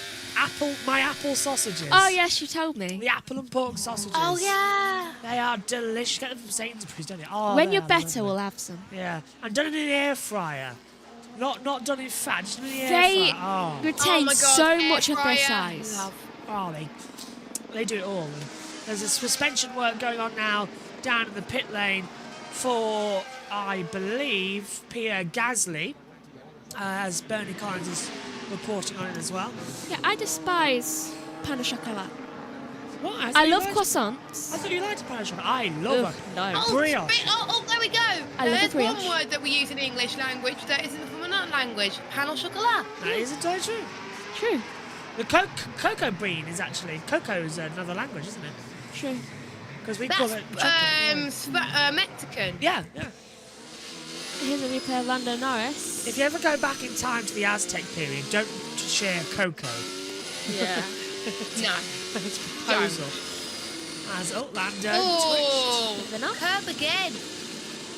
My apple sausages. Oh, yes, you told me. The apple and pork sausages. Oh, yeah. They are delicious. Get them from Sainsbury's, don't you? Oh, when you're better, we'll have some. Yeah. And done in an air fryer. Not done in fat, just in the air They fryer. retain my God, so air much of their fryer. size. Oh, they do it all. There's a suspension work going on now down in the pit lane for, I believe, Pierre Gasly, as Bernie Collins is reporting on it as well. Yeah, I despise pain au chocolat. What? I love croissants. I thought you liked pain au chocolat. I love it. No. Brioche. Oh, there we go. I love There's a brioche. one word that we use in the English language that isn't from another language. Pain au chocolat. That is entirely true. True. The cocoa bean is actually... Cocoa is another language, isn't it? True. Because we call it chocolate. Mexican. Yeah. Here's a replay of Lando Norris. If you ever go back in time to the Aztec period, don't share cocoa. Yeah. No. That's a proposal. As Lando Oh, They're not. curb again.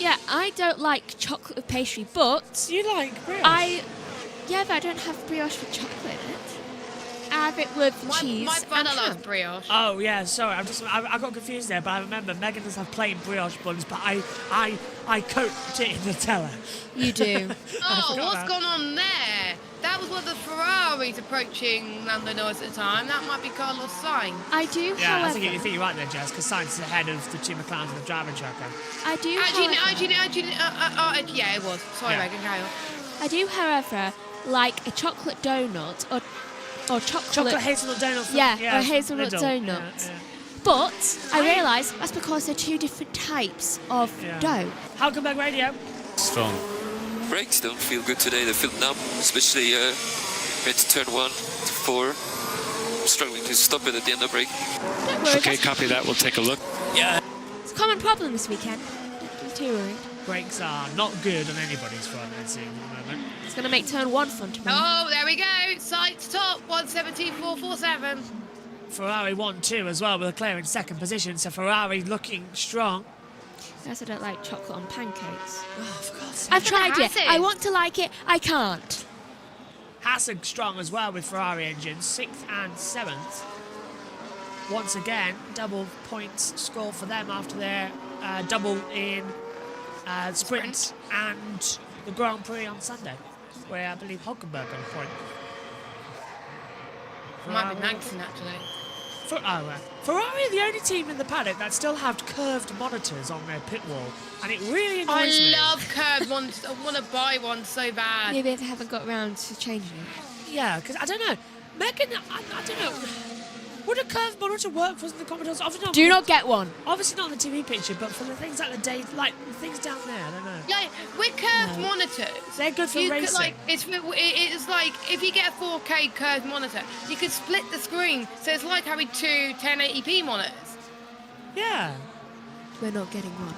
Yeah, I don't like chocolate with pastry, but You like brioche? but I don't have brioche with chocolate in it. I have it with cheese My brother and loves ham. brioche. Oh yeah, sorry. I got confused there, but I remember Megan does have plain brioche buns, but I coated it in Nutella. You do. Oh, forgot what's that. gone on there? That was one of the Ferraris approaching Lando Norris at the time. That might be Carlos Sainz. I do, Yeah, I however, think you're right there, Jess, because Sainz is ahead of the two McLarens and the driver tracker. I do, Actually, however, yeah, it was. Sorry, Yeah. Megan, carry on. I do, however, like a chocolate donut or Chocolate hazelnut donut. or hazelnut middle. donut. Yeah. But I realise that's because they're two different types of dough. Hulkenberg Radio. Strong. Brakes don't feel good today. They feel numb, especially into turn 1 to 4. I'm struggling to stop it at the end of brake. Don't worry, Okay, copy that. We'll take a look. Yeah. it's a common problem this weekend. Don't be too worried. Brakes are not good on anybody's front, it seems, at the moment. It's going to make turn 1 fun tomorrow. Oh, there we go. Sights top, 117.447. Ferrari 1-2 as well, with Leclerc in second position, so Ferrari looking strong. I also don't like chocolate on pancakes. Oh, for God's sake. I've tried it. Hasses. I want to like it. I can't. Haas are strong as well with Ferrari engines, 6th and 7th. Once again, double points score for them after their double in sprint and the Grand Prix on Sunday, where I believe Hulkenberg got a point. Might be Magnussen, actually. Ferrari are the only team in the paddock that still have curved monitors on their pit wall, and it really annoys me. I love curved ones. I want to buy one so bad. Maybe they haven't got around to changing it. Yeah, because I don't know. Megan, I don't know. Would a curved monitor work for the Commodores? Obviously Do not get one. Obviously not on the TV picture, but for the things like the day, like the things down there, I don't know. Yeah, with curved monitors, They're good for you racing. could, like, it's like if you get a 4K curved monitor, you could split the screen, so it's like having two 1080p monitors. Yeah. We're not getting one.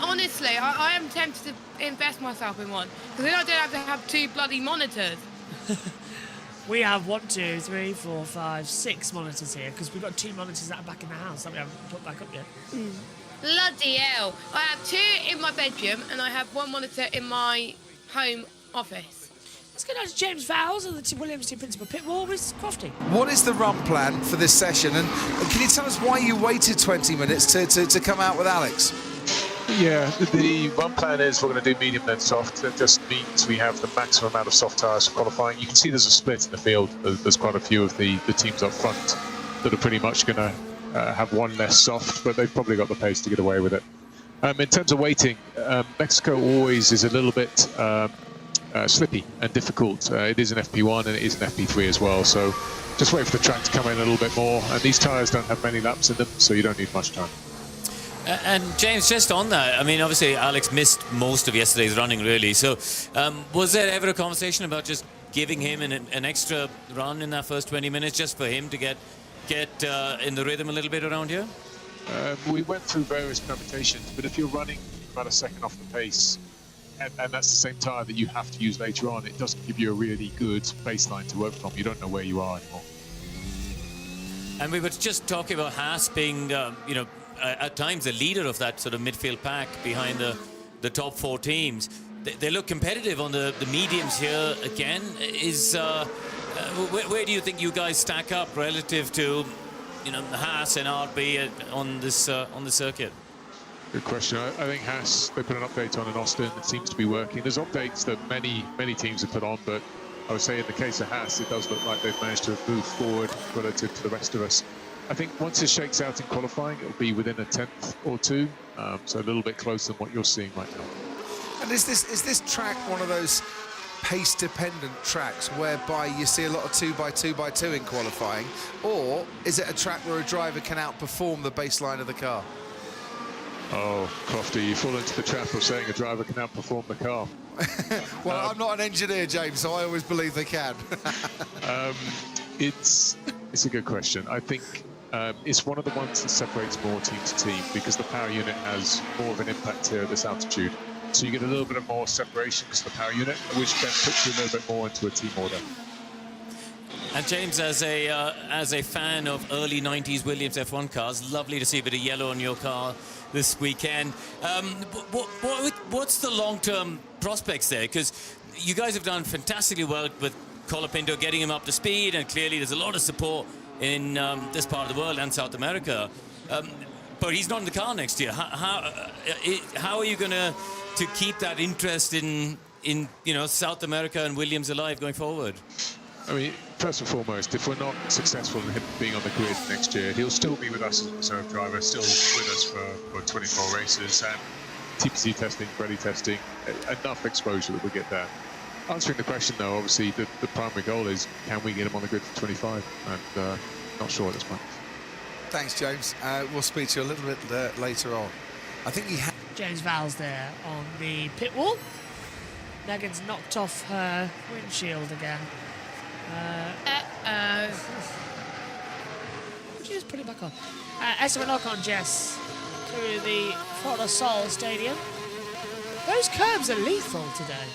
Honestly, I am tempted to invest myself in one because then I don't have to have two bloody monitors. We have 1, 2, 3, 4, 5, 6 monitors here because we've got 2 monitors that are back in the house that we haven't put back up yet. Bloody hell! I have 2 in my bedroom and I have 1 monitor in my home office. Let's go down to James Vowles and the Williams team principal pit wall with Crofty. What is the run plan for this session? And can you tell us why you waited 20 minutes to come out with Alex? Yeah, the run plan is we're going to do medium then soft. That just means we have the maximum amount of soft tyres for qualifying. You can see there's a split in the field. There's quite a few of the teams up front that are pretty much going to have one less soft, but they've probably got the pace to get away with it. In terms of waiting, Mexico always is a little bit slippy and difficult. It is an FP1 and it is an FP3 as well, so just wait for the track to come in a little bit more. And these tyres don't have many laps in them, so you don't need much time. And James, just on that, I mean, obviously Alex missed most of yesterday's running, really. So was there ever a conversation about just giving him an extra run in that first 20 minutes just for him to get in the rhythm a little bit around here? We went through various permutations, but if you're running about a second off the pace, and that's the same tyre that you have to use later on, it doesn't give you a really good baseline to work from. You don't know where you are anymore. And we were just talking about Haas being, at times the leader of that sort of midfield pack behind the top 4 teams. They look competitive on the mediums here again. Where do you think you guys stack up relative to Haas and RB on the circuit? Good question. I think Haas, they put an update on in Austin. It seems to be working. There's updates that many teams have put on, but I would say in the case of Haas, it does look like they've managed to move forward relative to the rest of us. I think once it shakes out in qualifying, it'll be within a 10th or 2, so a little bit closer than what you're seeing right now. And is this track one of those pace-dependent tracks whereby you see a lot of 2x2x2 in qualifying, or is it a track where a driver can outperform the baseline of the car? Oh, Crofty, you fall into the trap of saying a driver can outperform the car. Well, I'm not an engineer, James, so I always believe they can. It's a good question. I think it's one of the ones that separates more team to team because the power unit has more of an impact here at this altitude. So you get a little bit of more separation because of the power unit, which then puts you a little bit more into a team order. And James, as a fan of early 90s Williams F1 cars, lovely to see a bit of yellow on your car this weekend. What's the long-term prospects there? Because you guys have done fantastically well with Colapinto, getting him up to speed, and clearly there's a lot of support in this part of the world and South America. But he's not in the car next year. How are you going to keep that interest in South America and Williams alive going forward? I mean, first and foremost, if we're not successful in him being on the grid next year, he'll still be with us as a reserve driver, still with us for 24 races, and TPC testing, ready testing, enough exposure that we get there. Answering the question, though, obviously the primary goal is, can we get him on the grid for 25? And not sure at this point. Thanks, James. We'll speak to you a little bit later on. I think he had... James Vowles there on the pit wall. Megan's knocked off her windshield again. Would you just put it back on? Esteban Ocon, Jess, through the Foro Sol Stadium. Those curbs are lethal today.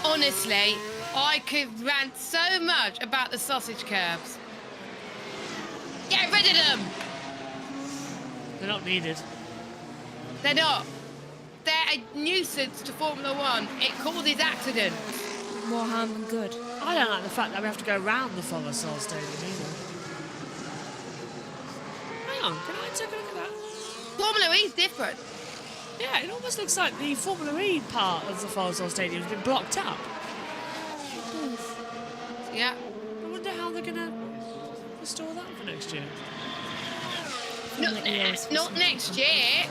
Honestly, I could rant so much about the sausage curbs. Get rid of them! They're not needed. They're not. They're a nuisance to Formula One. It causes accidents. More harm than good. I don't like the fact that we have to go round the Foro Sol Stadium either. Hang on, can I take a look at that? Formula E's different. Yeah, it almost looks like the Formula E part of the Foro Sol Stadium has been blocked up. Yeah. I wonder how they're going to restore that for next year. Not next year.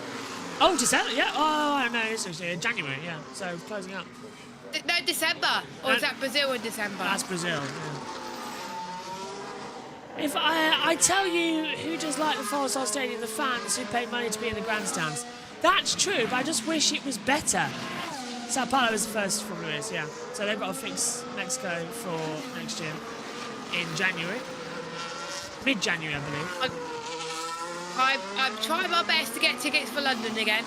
Oh, December, yeah. Oh, no, it's next year. January, yeah. So, closing up. No, December. Or is that Brazil in December? That's Brazil, yeah. If I tell you who does like the Foro Sol Stadium, the fans who pay money to be in the grandstands, that's true, but I just wish it was better. Sao Paulo is the first Formula E, yeah. So they've got to fix Mexico for next year in January. Mid-January, I believe. I've tried my best to get tickets for London again.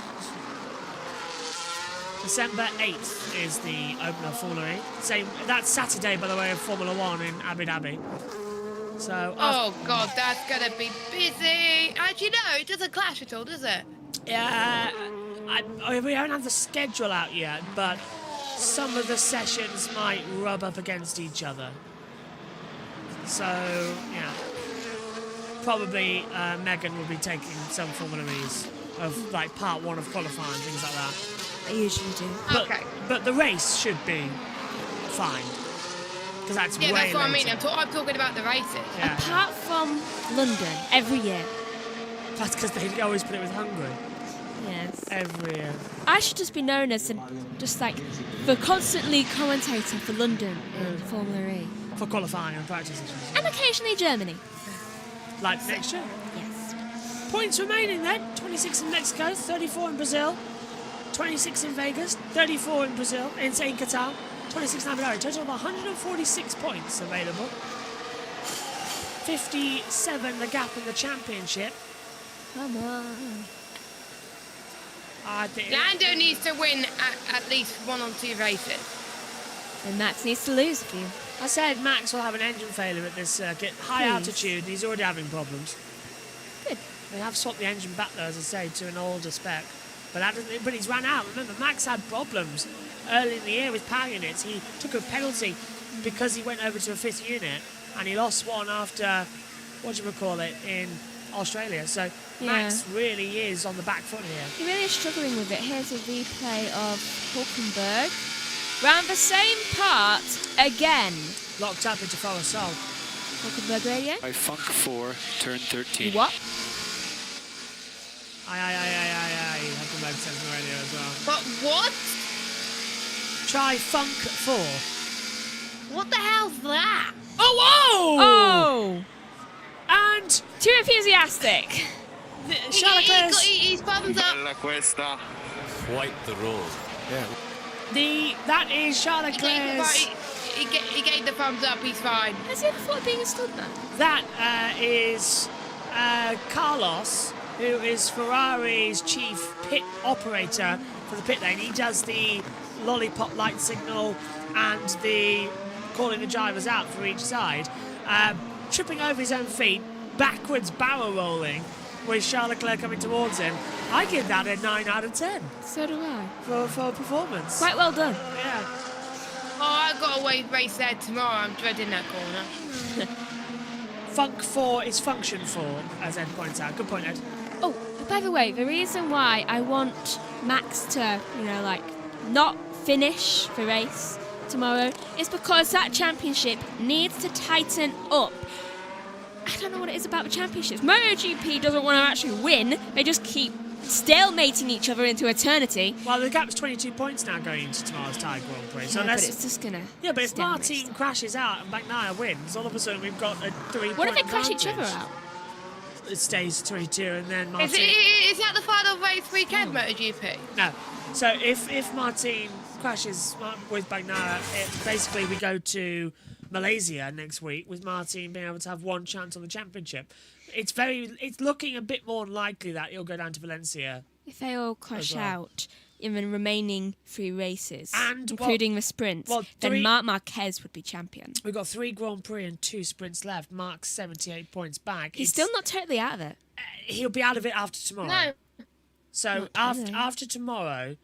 December 8th is the opener of Formula E. That's Saturday, by the way, of Formula One in Abu Dhabi. So. Oh God, that's gonna be busy. Actually, no, it doesn't clash at all, does it? Yeah, we haven't had the schedule out yet, but some of the sessions might rub up against each other. So, yeah. Probably Megan will be taking some Formula E's of like part one of qualifying, things like that. I usually do. Okay. But the race should be fine. Because that's way that's what later. I mean. I'm talking about the races. Yeah. Apart from London, every year. That's because they always put it with Hungary. Yes. Every year. I should just be known as the constantly commentator for London in Formula E. For qualifying and practice sessions. And occasionally Germany. Like next year? Yes. Points remaining then. 26 in Mexico, 34 in Brazil, 26 in Vegas, 34 in Brazil, in Qatar, 26 in Abu Dhabi. Total of 146 points available. 57 the gap in the championship. Come on. Lando needs to win at least 1 or 2 races. And Max needs to lose a few. I said Max will have an engine failure at this circuit. High altitude, and he's already having problems. Good. They have swapped the engine back, though, as I say, to an older spec. But he's ran out. Remember, Max had problems early in the year with power units. He took a penalty because he went over to a 5th unit, and he lost one after, in Australia. So Max really is on the back foot here. He really is struggling with it. Here's a replay of Hulkenberg. Round the same part again. Locked up into Foro Sol. Hulkenberg radio. By Funk 4, turn 13. What? Aye. Hulkenberg says on the radio as well. But what? Try Funk 4. What the hell's that? Oh, whoa! Oh! And too enthusiastic. Charles Leclerc. He's thumbs up. Quite the roll. Yeah. That is Charles Leclerc. He gave the thumbs up, he's fine. Has he ever thought of being a stuntman? That is Carlos, who is Ferrari's chief pit operator for the pit lane. He does the lollipop light signal and the calling the drivers out for each side, tripping over his own feet, backwards barrel rolling with Charles Leclerc coming towards him. I give that a 9 out of 10. So do I. For performance. Quite well done. Yeah. Oh, I've got a race there tomorrow. I'm dreading that corner. Funk 4 is function 4, as Ed points out. Good point, Ed. Oh, by the way, the reason why I want Max to, not finish the race tomorrow is because that championship needs to tighten up. I don't know what it is about the championships. MotoGP doesn't want to actually win. They just keep stalemating each other into eternity. Well, the gap's 22 points now going into tomorrow's Thai Grand Prix. So but it's just going to... Yeah, but if Martin crashes out and Bagnaia wins, all of a sudden we've got a 3-point What if they crash advantage. each other out? It stays 22 and then Martin... Is that the final race weekend, MotoGP? No. So if Martin crashes with Bagnaia, basically we go to Malaysia next week with Martin being able to have one chance on the championship. It's looking a bit more likely that he'll go down to Valencia. If they all crash out in the remaining 3 races, and including the sprints, then Marc Marquez would be champion. We've got 3 Grand Prix and 2 sprints left. Marc's 78 points back. He's still not totally out of it. He'll be out of it after tomorrow. No. So after tomorrow,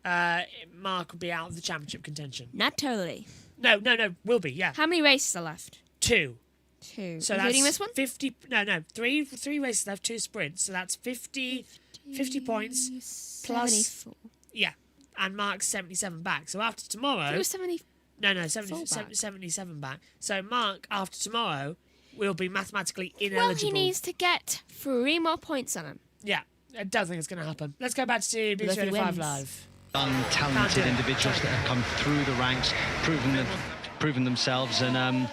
Marc will be out of the championship contention. Not totally. No, will be, yeah. How many races are left? 2. 2. So including that's this one? 50. No. 3 races left, 2 sprints. So that's 50 points plus. 74. Yeah, and Marc's 77 back. So after tomorrow, It was 70. No, 77 back. So Marc after tomorrow will be mathematically Well, ineligible. he needs to get 3 more points on him. Yeah, I don't think it's going to happen. Let's go back to Well, if he 5 wins. Live. Talented individuals that have come through the ranks, proven themselves, and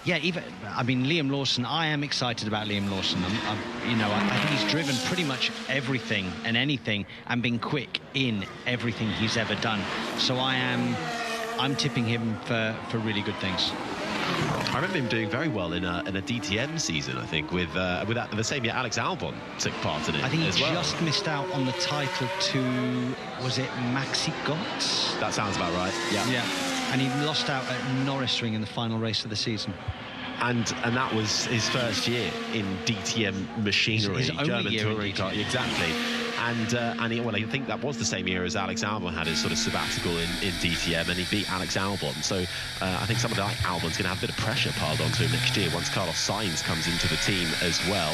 Liam Lawson. I am excited about Liam Lawson. I think he's driven pretty much everything and anything, and been quick in everything he's ever done. So I'm tipping him for really good things. I remember him doing very well in a DTM season, I think, with the same year Alex Albon took part in it. I think as he well. just missed out on the title to, was it Maxi Gotts? That sounds about right. Yeah. And he lost out at Norrisring in the final race of the season. And that was his first year in DTM machinery, His only German year in touring DTM. car, exactly. And I think that was the same year as Alex Albon had his sort of sabbatical in DTM, and he beat Alex Albon. So I think somebody like Albon's going to have a bit of pressure piled onto him next year once Carlos Sainz comes into the team as well.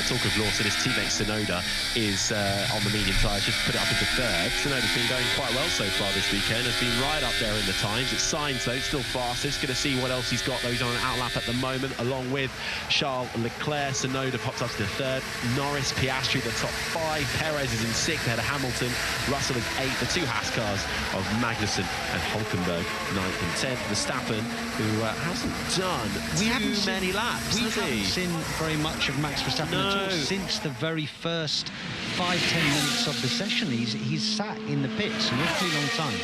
Talk of Lawson, his teammate Tsunoda is on the medium tyres, just put it up into 3rd. Tsunoda's been going quite well so far this weekend, has been right up there in the times. It's Sainz though, still fastest. Going to see what else he's got though. He's on an outlap at the moment, along with Charles Leclerc. Tsunoda pops up to 3rd. Norris, Piastri, the top 5. Perez is in 6th ahead of Hamilton. Russell is 8th. The 2 Haas cars of Magnussen and Hulkenberg 9th and 10th. Verstappen, who hasn't done too many laps, We has haven't he? seen very much of Max Verstappen at all since the very first 5-10 minutes of the session. He's sat in the pits an awfully long time.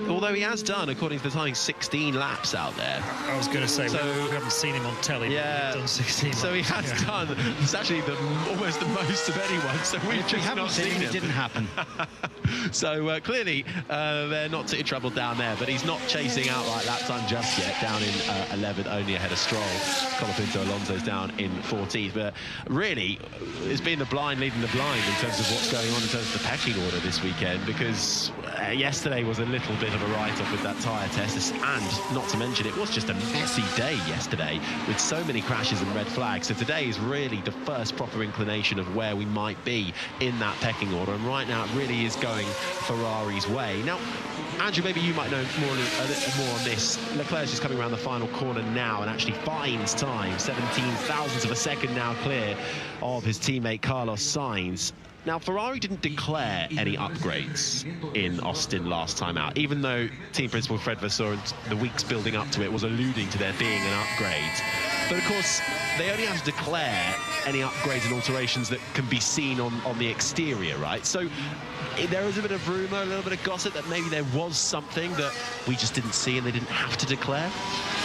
Although he has done, according to the timing, 16 laps out there. I was going to say, So- we haven't seen him on telly. Yeah, But he's done 16 so he laps. has done. It's actually almost the most of anyone. So we've If we just haven't not seen seen him, him. it didn't happen. So clearly they're not too troubled down there, but he's not chasing out like lap time just yet. Down in 11th, only ahead of Stroll. Colapinto Alonso's down in 14th. But really, it's been the blind leading the blind in terms of what's going on in terms of the pecking order this weekend, because yesterday was a little bit of a write-off with that tyre test, and not to mention it was just a messy day yesterday with so many crashes and red flags. So today is really the first proper inclination of where we might be in that pecking order, and right now it really is going Ferrari's way. Now, Andrew, maybe you might know a little more on this. Leclerc's just coming around the final corner now and actually finds time, 17 thousandths of a second now clear of his teammate Carlos Sainz. Now, Ferrari didn't declare any upgrades in Austin last time out, even though team principal Fred Vasseur, the weeks building up to it, was alluding to there being an upgrade. But of course, they only have to declare any upgrades and alterations that can be seen on the exterior, right? So there is a bit of rumour, a little bit of gossip that maybe there was something that we just didn't see and they didn't have to declare.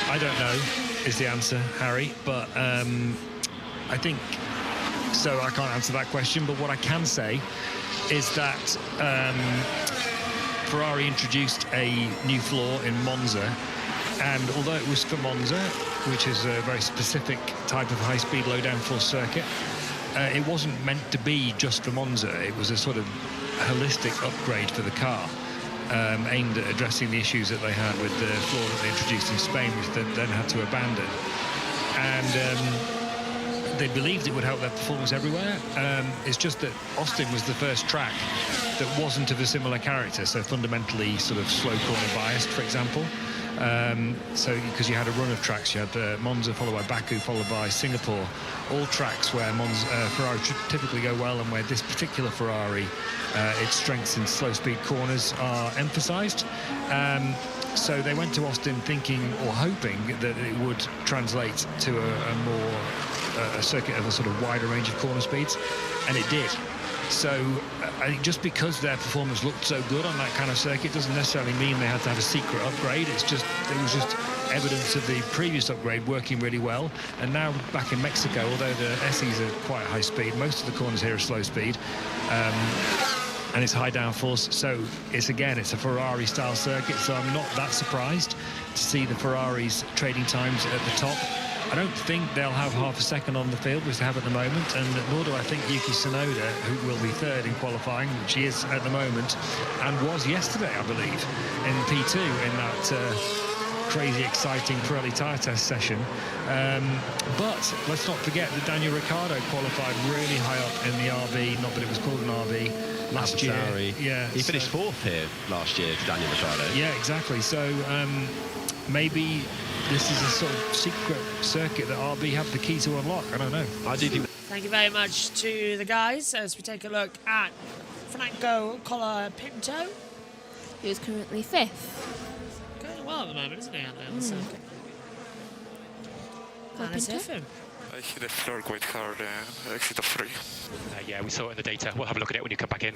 I don't know is the answer, Harry, but I think so. I can't answer that question, but what I can say is that Ferrari introduced a new floor in Monza, and although it was for Monza, which is a very specific type of high-speed low downforce circuit, it wasn't meant to be just for Monza. It was a sort of holistic upgrade for the car, aimed at addressing the issues that they had with the floor that they introduced in Spain, which they then had to abandon. And they believed it would help their performance everywhere. It's just that Austin was the first track that wasn't of a similar character, so fundamentally sort of slow corner biased, for example. So because you had a run of tracks, you had Monza followed by Baku followed by Singapore, all tracks where Ferrari typically go well, and where this particular Ferrari, its strengths in slow speed corners are emphasized. So they went to Austin thinking or hoping that it would translate to a circuit of a sort of wider range of corner speeds, and it did. So I think just because their performance looked so good on that kind of circuit doesn't necessarily mean they had to have a secret upgrade. It was just evidence of the previous upgrade working really well. And now back in Mexico, although the SEs are quite high speed, most of the corners here are slow speed, and it's high downforce. So it's a Ferrari style circuit. So I'm not that surprised to see the Ferraris trading times at the top. I don't think they'll have half a second on the field, which they have at the moment, and nor do I think Yuki Tsunoda, who will be third in qualifying, which he is at the moment, and was yesterday, I believe, in P2 in that crazy, exciting Pirelli tyre test session. But let's not forget that Daniel Ricciardo qualified really high up in the RB, not that it was called an RB, last year. Yeah, he finished fourth here last year, Daniel Ricciardo. Yeah, exactly. So maybe this is a sort of secret circuit that RB have the key to unlock. I don't know. I do think. Thank you very much to the guys as we take a look at Franco Colapinto, who's currently 5th. Going well at the moment, isn't he, on the circuit? Let's hear from him. I hit the floor quite hard, exit of 3. Yeah, we saw it in the data. We'll have a look at it when you come back in.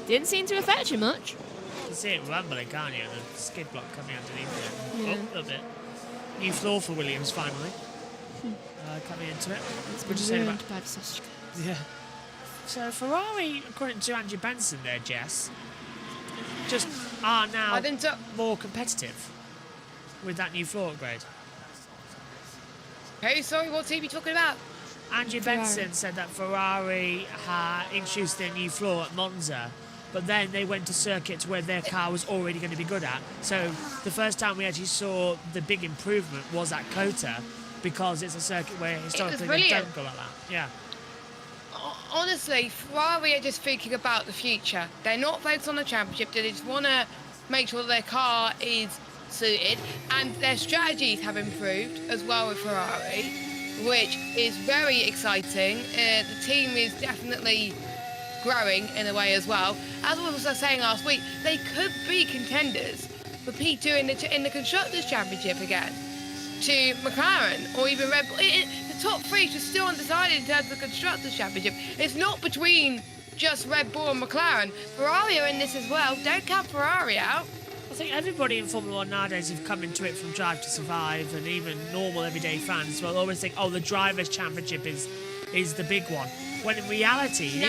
Didn't seem to affect you much. You can see it rumbling, can't you? The skid block coming underneath it. Yeah. Oh, a little bit. New floor for Williams, finally. Coming into it. It's been ruined by the sausage. Yeah. So Ferrari, according to Andrew Benson there, Jess, just are now more competitive with that new floor upgrade. Hey, sorry, what team are you talking about? Andrew Benson said that Ferrari had introduced their new floor at Monza, but then they went to circuits where their car was already going to be good at. So the first time we actually saw the big improvement was at Kota, because it's a circuit where historically they don't go like that. Yeah. Honestly, Ferrari are just thinking about the future. They're not focused on the championship. They just want to make sure their car is suited, and their strategies have improved as well with Ferrari, which is very exciting. The team is definitely growing in a way as well. As I was saying last week, they could be contenders for P2 in the Constructors' Championship again, to McLaren or even Red Bull. The top three are still undecided in terms of the Constructors' Championship. It's not between just Red Bull and McLaren. Ferrari are in this as well. Don't count Ferrari out. I think everybody in Formula 1 nowadays have come into it from Drive to Survive, and even normal everyday fans will always think, oh, the Drivers' Championship is the big one. When in reality, No.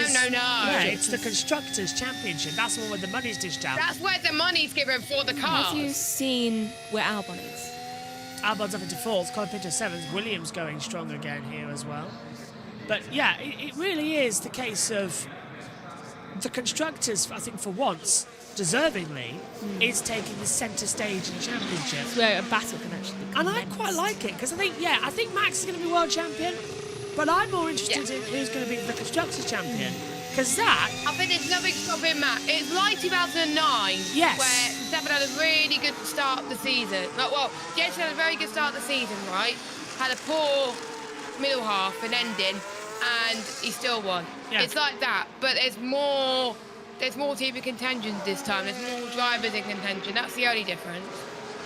It's the Constructors' Championship. That's the one where the money's dished out. That's where the money's given for the cars. Have you seen where Albon is? Albon's up into 4th, Colapinto 7th, Williams going strong again here as well. But yeah, it really is the case of the Constructors, I think for once, deservingly, is taking the centre stage in the championship. It's where a battle can actually be commenced. And I quite like it, because I think Max is going to be world champion, but I'm more interested in who's going to be the Constructors' champion. Because that... I think there's nothing stopping Matt. It's like 2009, yes, where Verstappen had a really good start of the season. Well, Jensen had a very good start of the season, right? Had a poor middle half and ending, and he still won. Yeah. It's like that, but there's more team in contention this time. There's more drivers in contention. That's the only difference.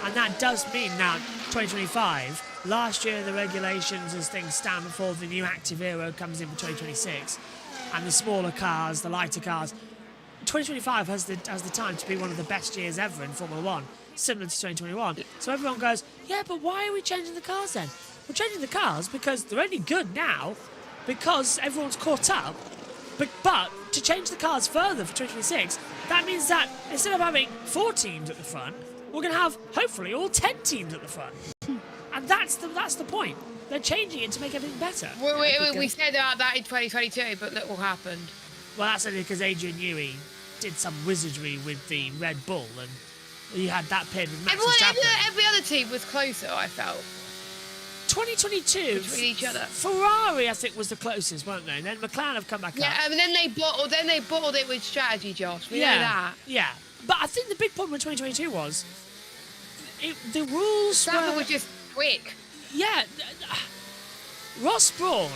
And that does mean now, 2025, last year the regulations as things stand before the new active era comes in for 2026, and the smaller cars, the lighter cars, 2025 has the time to be one of the best years ever in Formula 1, similar to 2021. So everyone goes, yeah, but why are we changing the cars then? We're changing the cars because they're only good now because everyone's caught up But to change the cars further for 2026, that means that instead of having 4 teams at the front, we're going to have, hopefully, all 10 teams at the front. And that's the point. They're changing it to make everything better. We said about that in 2022, but look what happened. Well, that's only because Adrian Newey did some wizardry with the Red Bull, and you had that paired with Max Verstappen. Every other team was closer, I felt. 2022, between each other. Ferrari, I think, was the closest, weren't they? And then McLaren have come back up. Yeah, and then they bottled it with strategy, Josh. We know that. Yeah, but I think the big problem with 2022 was the rules were just quick. Yeah, Ross Brawn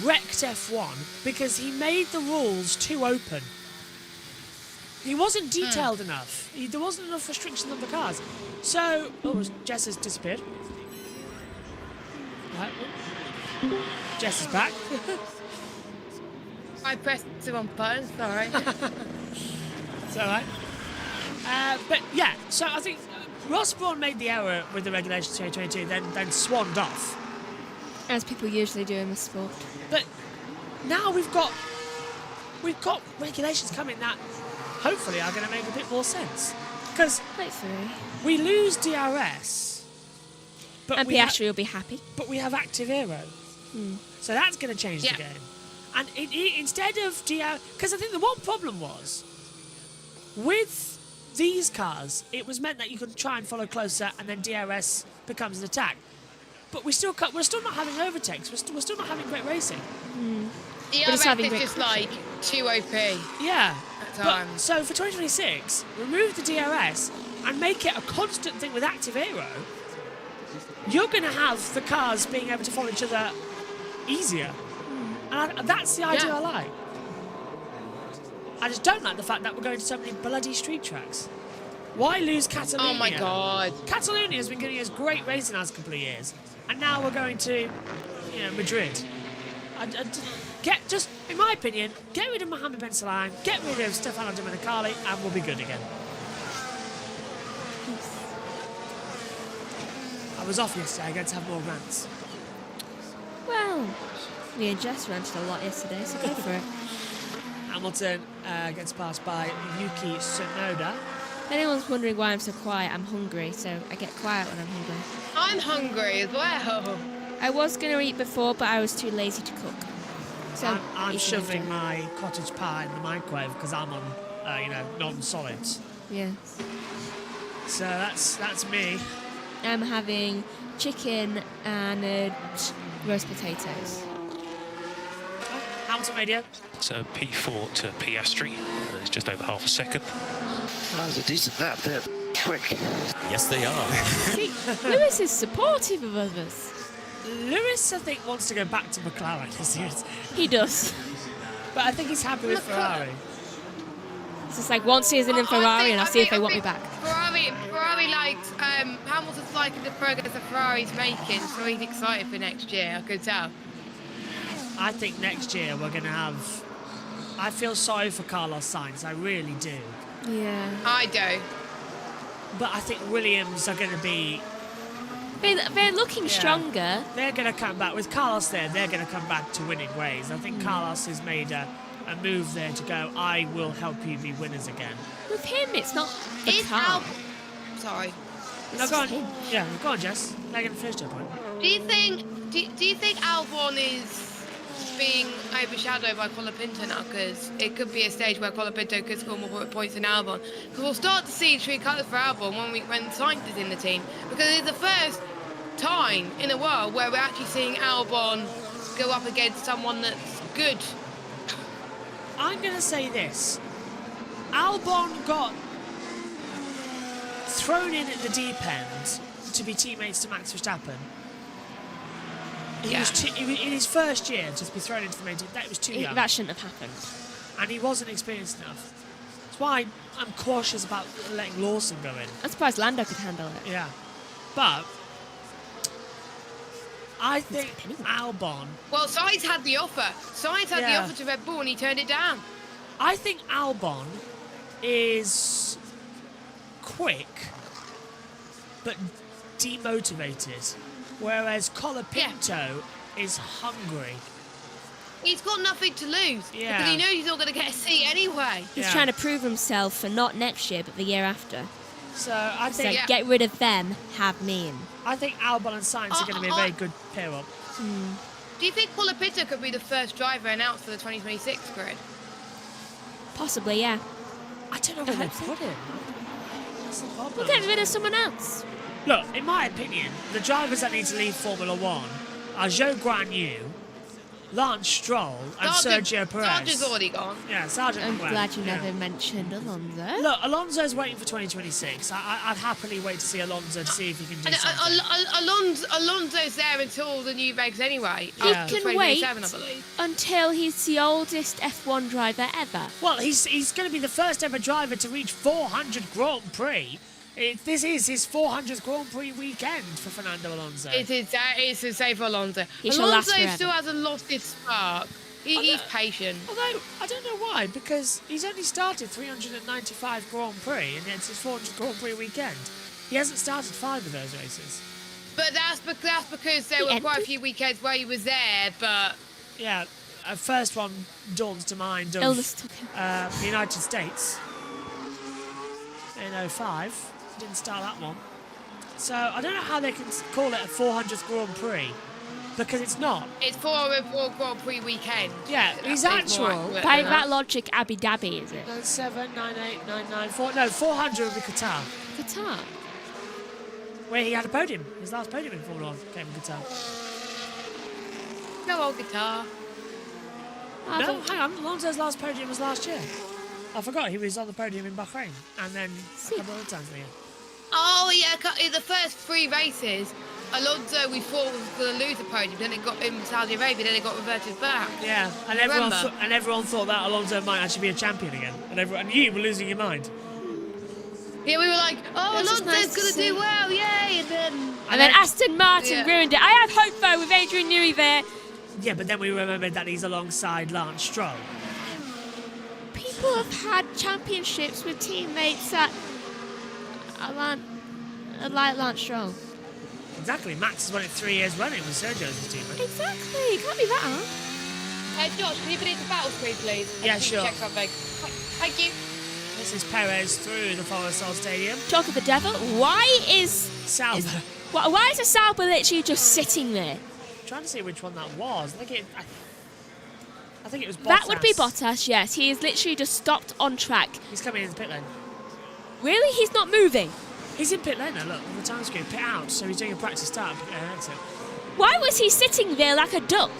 wrecked F1 because he made the rules too open. He wasn't detailed enough. There wasn't enough restrictions on the cars. So, Jess has disappeared. Right. Jess is back. I pressed the wrong button, sorry. It's all right. But yeah, so I think Ross Brawn made the error with the regulations 2022, then swanned off. As people usually do in the sport. But now we've got regulations coming that hopefully are going to make a bit more sense. Because we lose DRS. And Piastri will be happy. But we have active aero. So that's going to change the game. And instead of DRS... Because I think the one problem was, with these cars, it was meant that you could try and follow closer and then DRS becomes an attack. But we're still not having overtakes. We're still not having great racing. DRS is just like too OP. Yeah. At times. So for 2026, remove the DRS and make it a constant thing with active aero. You're going to have the cars being able to follow each other easier. And that's the idea I like. I just don't like the fact that we're going to so many bloody street tracks. Why lose Catalonia? Oh my God. Catalonia has been giving us great racing the last couple of years. And now we're going to, Madrid. Just, in my opinion, get rid of Mohammed Ben Salah, get rid of Stefano Domenicali, and we'll be good again. I was off yesterday, I get to have more rants. Well, me and Jess ranted a lot yesterday, so go for it. Hamilton gets passed by Yuki Tsunoda. If anyone's wondering why I'm so quiet, I'm hungry, so I get quiet when I'm hungry. I'm hungry as well. I was going to eat before, but I was too lazy to cook. So I'm shoving my cottage pie in the microwave because I'm on, non-solids. Yeah. So that's me. I'm having chicken and roast potatoes. Hamilton radio. So P4 to Piastri. It's just over half a second. That was a decent lap there. Quick. Yes, they are. See, Lewis is supportive of others. Lewis, I think, wants to go back to McLaren. He does. But I think he's happy with Ferrari. It's just like one season in Ferrari and I'll see if they want me back. Ferrari likes, Hamilton's liking the progress that Ferrari's making, so he's excited for next year, I could tell. I think next year we're going to have... I feel sorry for Carlos Sainz, I really do. Yeah. I do. But I think Williams are going to be... They're looking stronger. They're going to come back. With Carlos there, they're going to come back to winning ways. I think Carlos has made a move there to go, I will help you be winners again. With him, it's not the car. Sorry. No, go on. Yeah, go on, Jess. Megan, finish your point. Do you think Albon is being overshadowed by Colapinto now? Because it could be a stage where Colapinto could score more points than Albon. Because we'll start to see true colours for Albon when Sainz is in the team. Because it's the first time in a while where we're actually seeing Albon go up against someone that's good. I'm going to say this. Albon got thrown in at the deep end to be teammates to Max Verstappen. He was in his first year to be thrown into the main team. That was too young. That shouldn't have happened. And he wasn't experienced enough. That's why I'm cautious about letting Lawson go in. I'm surprised Lando could handle it. Yeah. But I think Albon... Well, Sainz had the offer. Sainz had the offer to Red Bull and he turned it down. I think Albon is quick but demotivated, whereas Colapinto is hungry. He's got nothing to lose because he knows he's not going to get a seat anyway. He's trying to prove himself for not next year, but the year after. So I think get rid of them, have me in. I think Albon and Sainz are going to be a very good pair up. Do you think Colapinto could be the first driver announced for the 2026 grid? Possibly, yeah. I don't know where they put him. That's the problem. We'll get rid of someone else. Look, in my opinion, the drivers that need to leave Formula 1 are Zhou Guanyu, Lance Stroll, and Sergio Perez. Sargent's already gone. Yeah, Sargent. I'm glad you never mentioned Alonso. Look, Alonso's waiting for 2026. I'd happily wait to see Alonso to see if he can do something. Alonso's there until the new regs anyway. He can wait until he's the oldest F1 driver ever. Well, he's going to be the first ever driver to reach 400 Grand Prix. This is his 400th Grand Prix weekend for Fernando Alonso. It is the same for Alonso. Alonso still hasn't lost his spark. He's patient. Although, I don't know why, because he's only started 395 Grand Prix, and it's his 400th Grand Prix weekend. He hasn't started 5 of those races. But that's because there were quite a few weekends where he was there, but... Yeah, a first one dawns to mind of the United States in 05. Didn't start that one. So I don't know how they can call it a 400th Grand Prix, because it's not. It's 400th Grand Prix weekend. Yeah, his actual... By that logic, Abu Dhabi, is it? 97, 98, 99, 4... No, 400 would be Qatar. Qatar? Where he had a podium. His last podium in Formula 1 came in Qatar. No old guitar. No, hang on. Alonso's last podium was last year. I forgot he was on the podium in Bahrain, and then a couple of times again. Oh, yeah, in the first 3 races, Alonso, we thought was going to lose the podium, then it got in Saudi Arabia, then it got reverted back. Yeah, and everyone thought that Alonso might actually be a champion again, and you were losing your mind. Yeah, we were like, oh, Alonso's going to do well, yay, and then Aston Martin ruined it. I had hope, though, with Adrian Newey there. Yeah, but then we remembered that he's alongside Lance Stroll. People have had championships with teammates that like Lance Stroll. Exactly. Max has won it 3 years running with Sergio's teammate. Exactly. It can't be that hard. Hey, Josh, can you put it into battle screen, please? Yeah, sure. Check something. Thank you. This is Perez through the Forest Stadium. Talk of the devil. Why is Sauber? Why is a Sauber literally just sitting there? I'm trying to see which one that was. I think it was Bottas. That would be Bottas, yes. He is literally just stopped on track. He's coming in the pit lane. Really? He's not moving? He's in pit lane now, look, on the time screen. Pit out, so he's doing a practice start and exit. Why was he sitting there like a duck?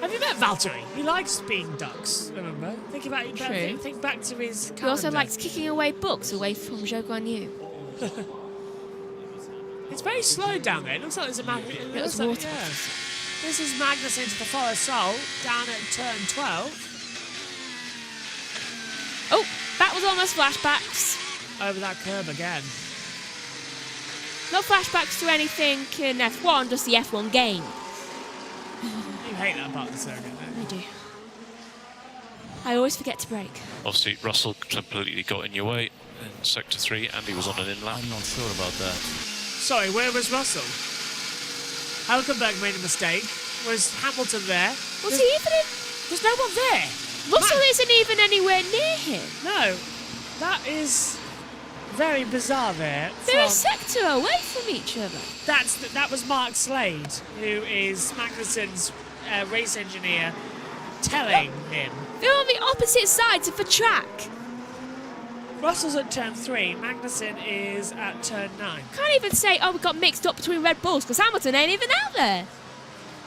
Have you met Valtteri? He likes being ducks, remember? Think about it. True. Think back to his calendar. He also likes kicking away books away from Zhou Guanyu. It's very slow down there. It looks like there's a magnet. It was water. Yeah. This is Magnus into the Forest Sol, down at turn 12. Oh, that was almost flashbacks. Over that curb again. No flashbacks to anything in F1, just the F1 game. You hate that part of the circuit, don't you? I do. I always forget to brake. Obviously, Russell completely got in your way in Sector 3, and he was on an in-lap. I'm not sure about that. Sorry, where was Russell? Hülkenberg made a mistake. Was Hamilton there? Was he even in? There's no one there. Russell isn't even anywhere near him. No, that is very bizarre there. They're a sector away from each other. That was Mark Slade, who is Magnussen's race engineer, telling him. They're on the opposite sides of the track. Russell's at turn 3, Magnussen is at turn 9. Can't even say, oh, we got mixed up between Red Bulls, because Hamilton ain't even out there.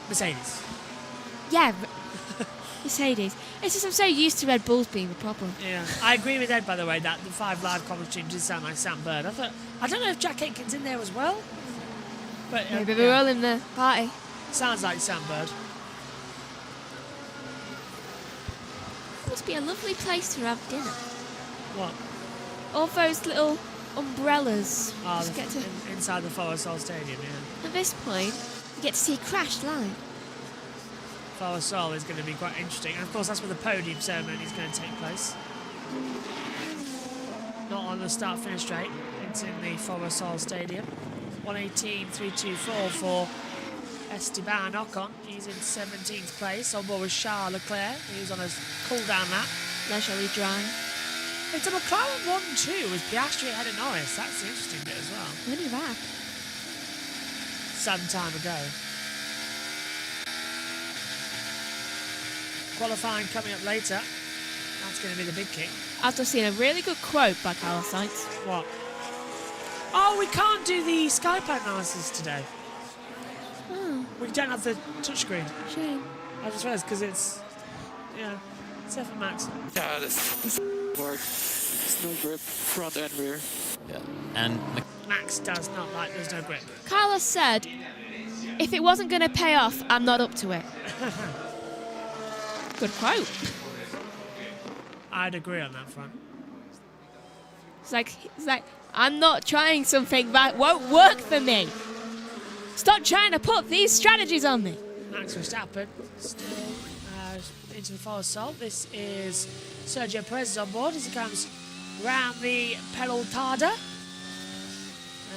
Mercedes. Yeah, Mercedes. It's just I'm so used to Red Bulls being the problem. Yeah, I agree with Ed, by the way, that the 5 live commentary did sound like Sam Bird. I don't know if Jack Aitken's in there as well. But maybe we're all in the party. Sounds like Sam Bird. It must be a lovely place to have dinner. What? All those little umbrellas. Oh, inside the Forest Sol Stadium, yeah. At this point, you get to see Crash live. Forest Sol is going to be quite interesting. And of course, that's where the podium ceremony is going to take place. Not on the start-finish straight. It's in the Forest Sol Stadium. 118.324 for Esteban Ocon, he's in 17th place. On board with Charles Leclerc, who's on a cool-down lap. Leisurely drive. It's a McLaren 1-2 with Piastri ahead of Norris. That's the interesting bit as well. Really rap. Some time ago. Qualifying coming up later. That's going to be the big kick. I've just seen a really good quote by Carlos Sainz. What? Oh, we can't do the Skypad analysis today. Oh. We don't have the touchscreen. Shame. I just realised because it's, yeah, it's F Max. Yeah, this work. There's no grip, front and rear. Yeah. And Max does not like there's no grip. Carlos said, if it wasn't going to pay off, I'm not up to it. Good quote. I'd agree on that front. It's like, I'm not trying something that won't work for me. Stop trying to put these strategies on me. Max Verstappen still into the far salt. This is Sergio Perez on board as he comes round the Pelottada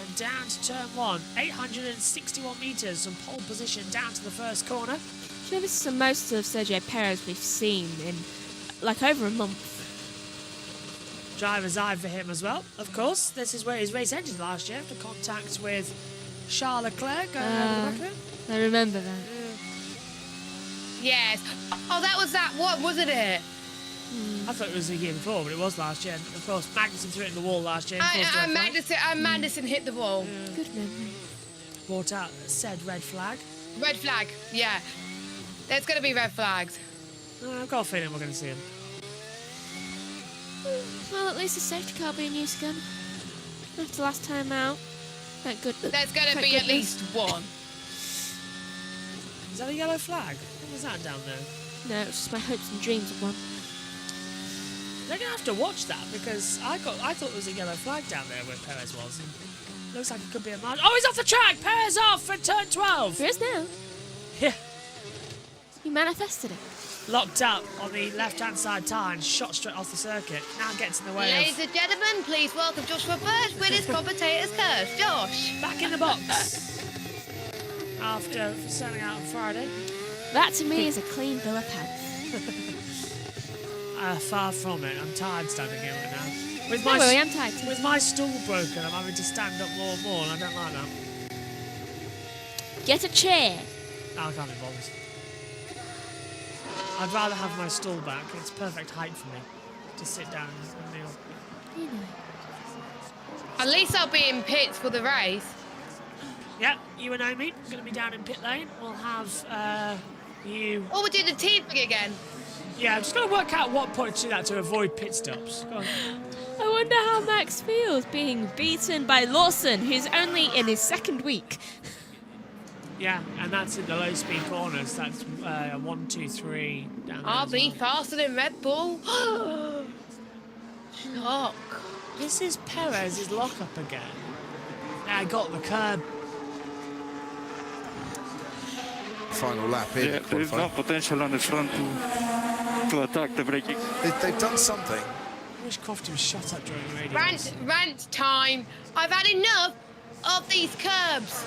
and down to turn 1. 861 metres from pole position down to the first corner. You know, this is the most of Sergio Perez we've seen in like over a month. Driver's eye for him as well. Of course, this is where his race ended last year after contact with Charles Leclerc going over the back of him. I remember that. Yes. Oh, that was that one, wasn't it? I thought it was the year before, but it was last year. And of course, Magnussen threw it in the wall last year. Magnussen hit the wall. Yeah. Good memory. Brought out said red flag. Red flag, yeah. There's going to be red flags. I've got a feeling we're going to see him. Well, at least the safety car being used again. After last time out. Thank goodness. There's going to be at least one. Is that a yellow flag? What was that down there? No, it's just my hopes and dreams of one. They're going to have to watch that because I thought there was a yellow flag down there where Perez was. And looks like it could be a margin. Oh, he's off the track! Perez off for turn 12! There is now. Yeah. He manifested it. Locked up on the left-hand side tyre and shot straight off the circuit. Now gets in the way Ladies and gentlemen, please welcome Joshua Birch with his commentator's curse. Josh. Back in the box. After selling out on Friday. That to me is a clean bill of health. Far from it. I'm tired standing here right now. I'm tired too. With my stool broken, I'm having to stand up more and more, and I don't like that. Get a chair. No, I can't be bothered. I'd rather have my stool back. It's perfect height for me to sit down and kneel. At least I'll be in pits for the race. Yeah, you and Omi are going to be down in pit lane. We'll have you... Oh, we're doing the team thing again. Yeah, I'm just going to work out what point to do that to avoid pit stops. Go on. I wonder how Max feels being beaten by Lawson, who's only in his second week. Yeah, and that's in the low-speed corners. That's 1, 2, 3 down there. I'll be faster than Red Bull. Shock. This is Perez's lock-up again. Now I got the curb. Final lap in. Yeah, there is no potential on the front to attack the braking. They've done something. I wish Crofty was shut up during the radio. Rant time. I've had enough of these curbs.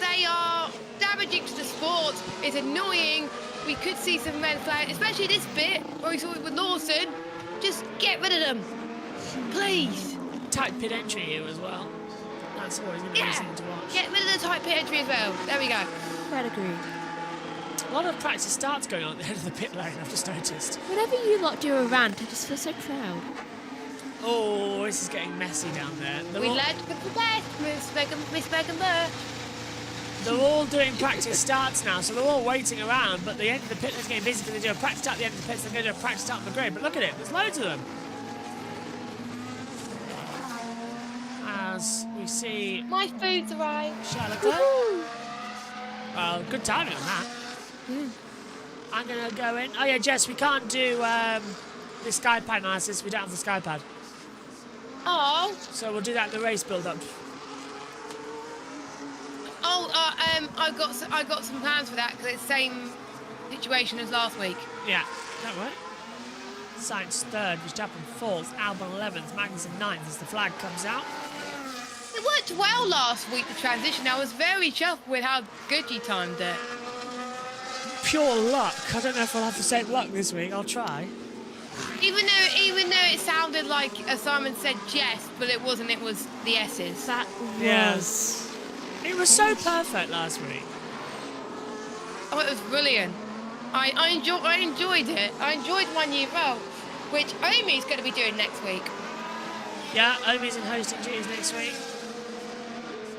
They are damaging to the sport. It's annoying. We could see some red flags, especially this bit where we saw it with Lawson. Just get rid of them, please. Tight pit entry here as well. That's always going to be something to watch. Get rid of the tight pit entry as well. There we go. Red agreed. A lot of practice starts going on at the end of the pit lane, I've just noticed. Whenever you lot do a rant, I just feel so proud. Oh, this is getting messy down there. We led with the best. Miss Megan Burr. They're all doing practice starts now, so they're all waiting around, but the end of the pit is getting busy because they do a practice start at the end of the pit, so they're going to do a practice start on the grid. But look at it, there's loads of them. As we see... My food's arrived. Charlotte. Well, good timing on that. I'm going to go in. Oh, yeah, Jess, we can't do the Skypad analysis. We don't have the Skypad. Oh. So we'll do that in the race build-up. Oh, I got some plans for that because it's the same situation as last week. Yeah, that right. Sainz 3rd, Verstappen 4th, Albon 11th, Magnussen 9th as the flag comes out. It worked worked well last week, the transition. I was very chuffed with how good you timed it. Pure luck. I don't know if I'll have the same luck this week. I'll try. Even though it sounded like Simon said Jess, but it wasn't. It was the S's. That was. Yes. It was so perfect last week. Oh, it was brilliant. I enjoyed it. I enjoyed my new role, which Omi's going to be doing next week. Yeah, Omi's in hosting duties next week.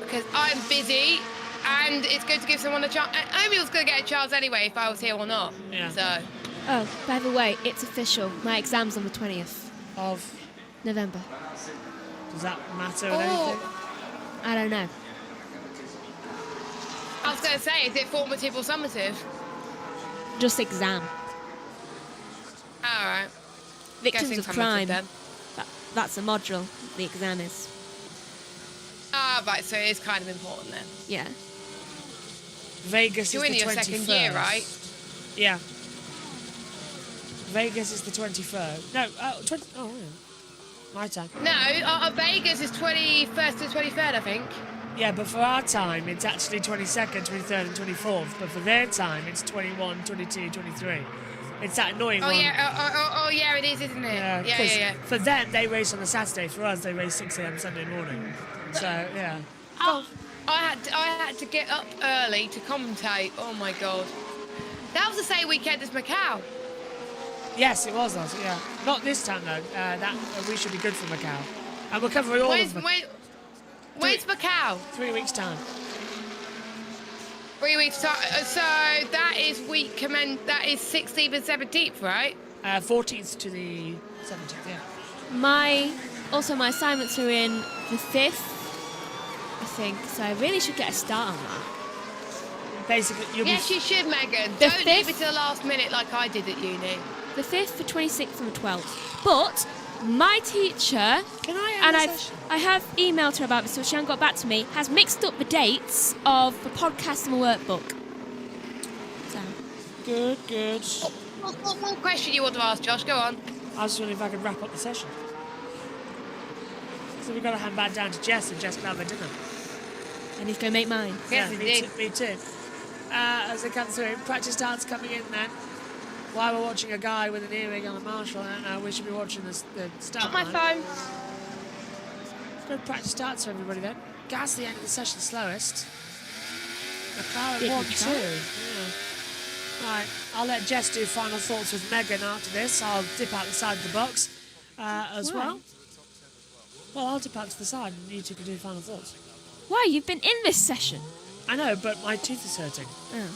Because I'm busy, and it's good to give someone a chance. Omi was going to get a chance anyway if I was here or not. Yeah. So. Oh, by the way, it's official. My exam's on the 20th of November. Does that matter or anything? I don't know. I was going to say, is it formative or summative? Just exam. All right. Victims of crime. Then. That's a module. The exam is. Ah, right. So it is kind of important then. Yeah. Vegas You're is in the your 21st. second year, right? Yeah. Vegas is the 23rd. No, 20. Oh, yeah. My time. No, Vegas is 21st to 23rd, I think. Yeah, but for our time, it's actually 22nd, 23rd, and 24th. But for their time, it's 21, 22, 23. It's that annoying one. Yeah. Oh, yeah, it is, isn't it? Yeah. For them, they race on a Saturday. For us, they race 6 a.m. Sunday morning. So, yeah. Oh, I had to get up early to commentate. Oh, my God. That was the same weekend as Macau. Yes, it was us, yeah. Not this time, though. We should be good for Macau. And we're covering all of them. When's Macau? 3 weeks' time. 3 weeks' time. So that is that is 16th and 17th, right? 14th to the 17th, yeah. My assignments are in the 5th, I think. So I really should get a start on that. Basically, yes, you should, Megan. Don't leave it to the last minute like I did at uni. The 5th, the 26th, and the 12th. But my teacher, I have emailed her about this, so she hasn't got back to me, has mixed up the dates of the podcast and the workbook. So. Good. What question you want to ask, Josh? Go on. I was wondering if I could wrap up the session. So we've got to hand back down to Jess, and Jess can have her dinner. And he's going to make mine. Yes, me too. As they come through, practice starts coming in then. While we're watching a guy with an earring on a Marshall, I don't know, we should be watching the start line. My phone. Good practice starts for everybody then. Gasly ended the session slowest. McLaren 1-2. Yeah. Right, I'll let Jess do final thoughts with Megan after this. I'll dip out the side of the box as well. Well, I'll dip out to the side and you two can do final thoughts. Why? You've been in this session. I know, but my tooth is hurting. Oh, okay.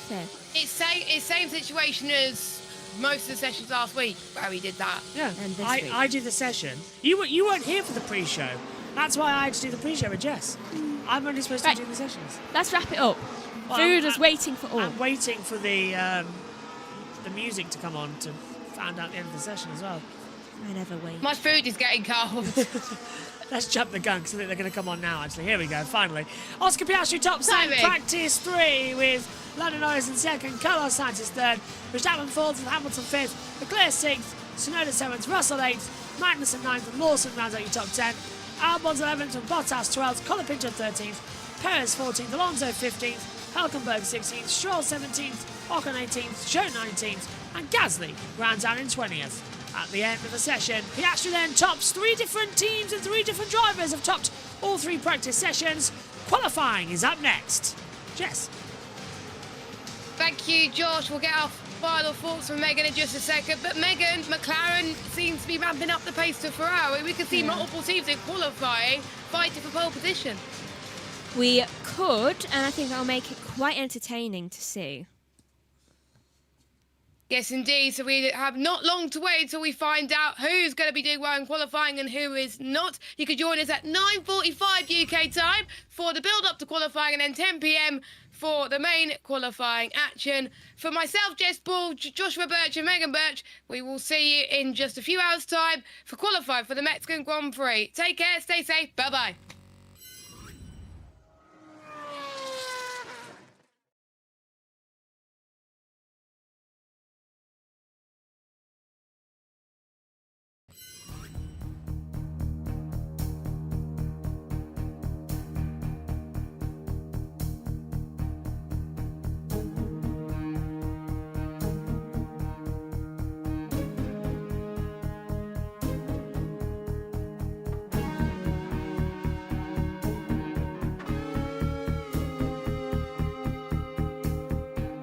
Fair. It's same situation as most of the sessions last week where we did that. Yeah, I do the session. You weren't here for the pre-show. That's why I had to do the pre-show with Jess. I'm only supposed to do the sessions. Let's wrap it up. Well, Food is waiting for all. I'm waiting for the music to come on to find out the end of the session as well. I never wait. My food is getting cold. Let's jump the gun because I think they're going to come on now, actually. Here we go, finally. Oscar Piastri top 10, practice 3 with Lando Norris in second, Carlos Sainz third, Verstappen fourth with Hamilton fifth, Leclerc 6th, Tsunoda 7th, Russell 8th, Magnussen 9th, and Lawson rounds out your top 10. Albon's 11th and Bottas 12th, Colapinto 13th, Perez 14th, Alonso 15th, Hülkenberg 16th, Stroll 17th, Ocon 18th, Zhou 19th, and Gasly rounds out in 20th. At the end of the session, Piastri then tops 3 different teams and 3 different drivers have topped all 3 practice sessions. Qualifying is up next. Jess. Thank you, Josh. We'll get our final thoughts from Megan in just a second. But Megan, McLaren seems to be ramping up the pace to Ferrari. We could see multiple teams in qualifying fighting for pole position. We could, and I think that'll make it quite entertaining to see. Yes, indeed. So we have not long to wait until we find out who's going to be doing well in qualifying and who is not. You can join us at 9:45 UK time for the build-up to qualifying and then 10 p.m. for the main qualifying action. For myself, Jess Ball, Joshua Birch and Megan Birch, we will see you in just a few hours' time for qualifying for the Mexican Grand Prix. Take care, stay safe, bye-bye.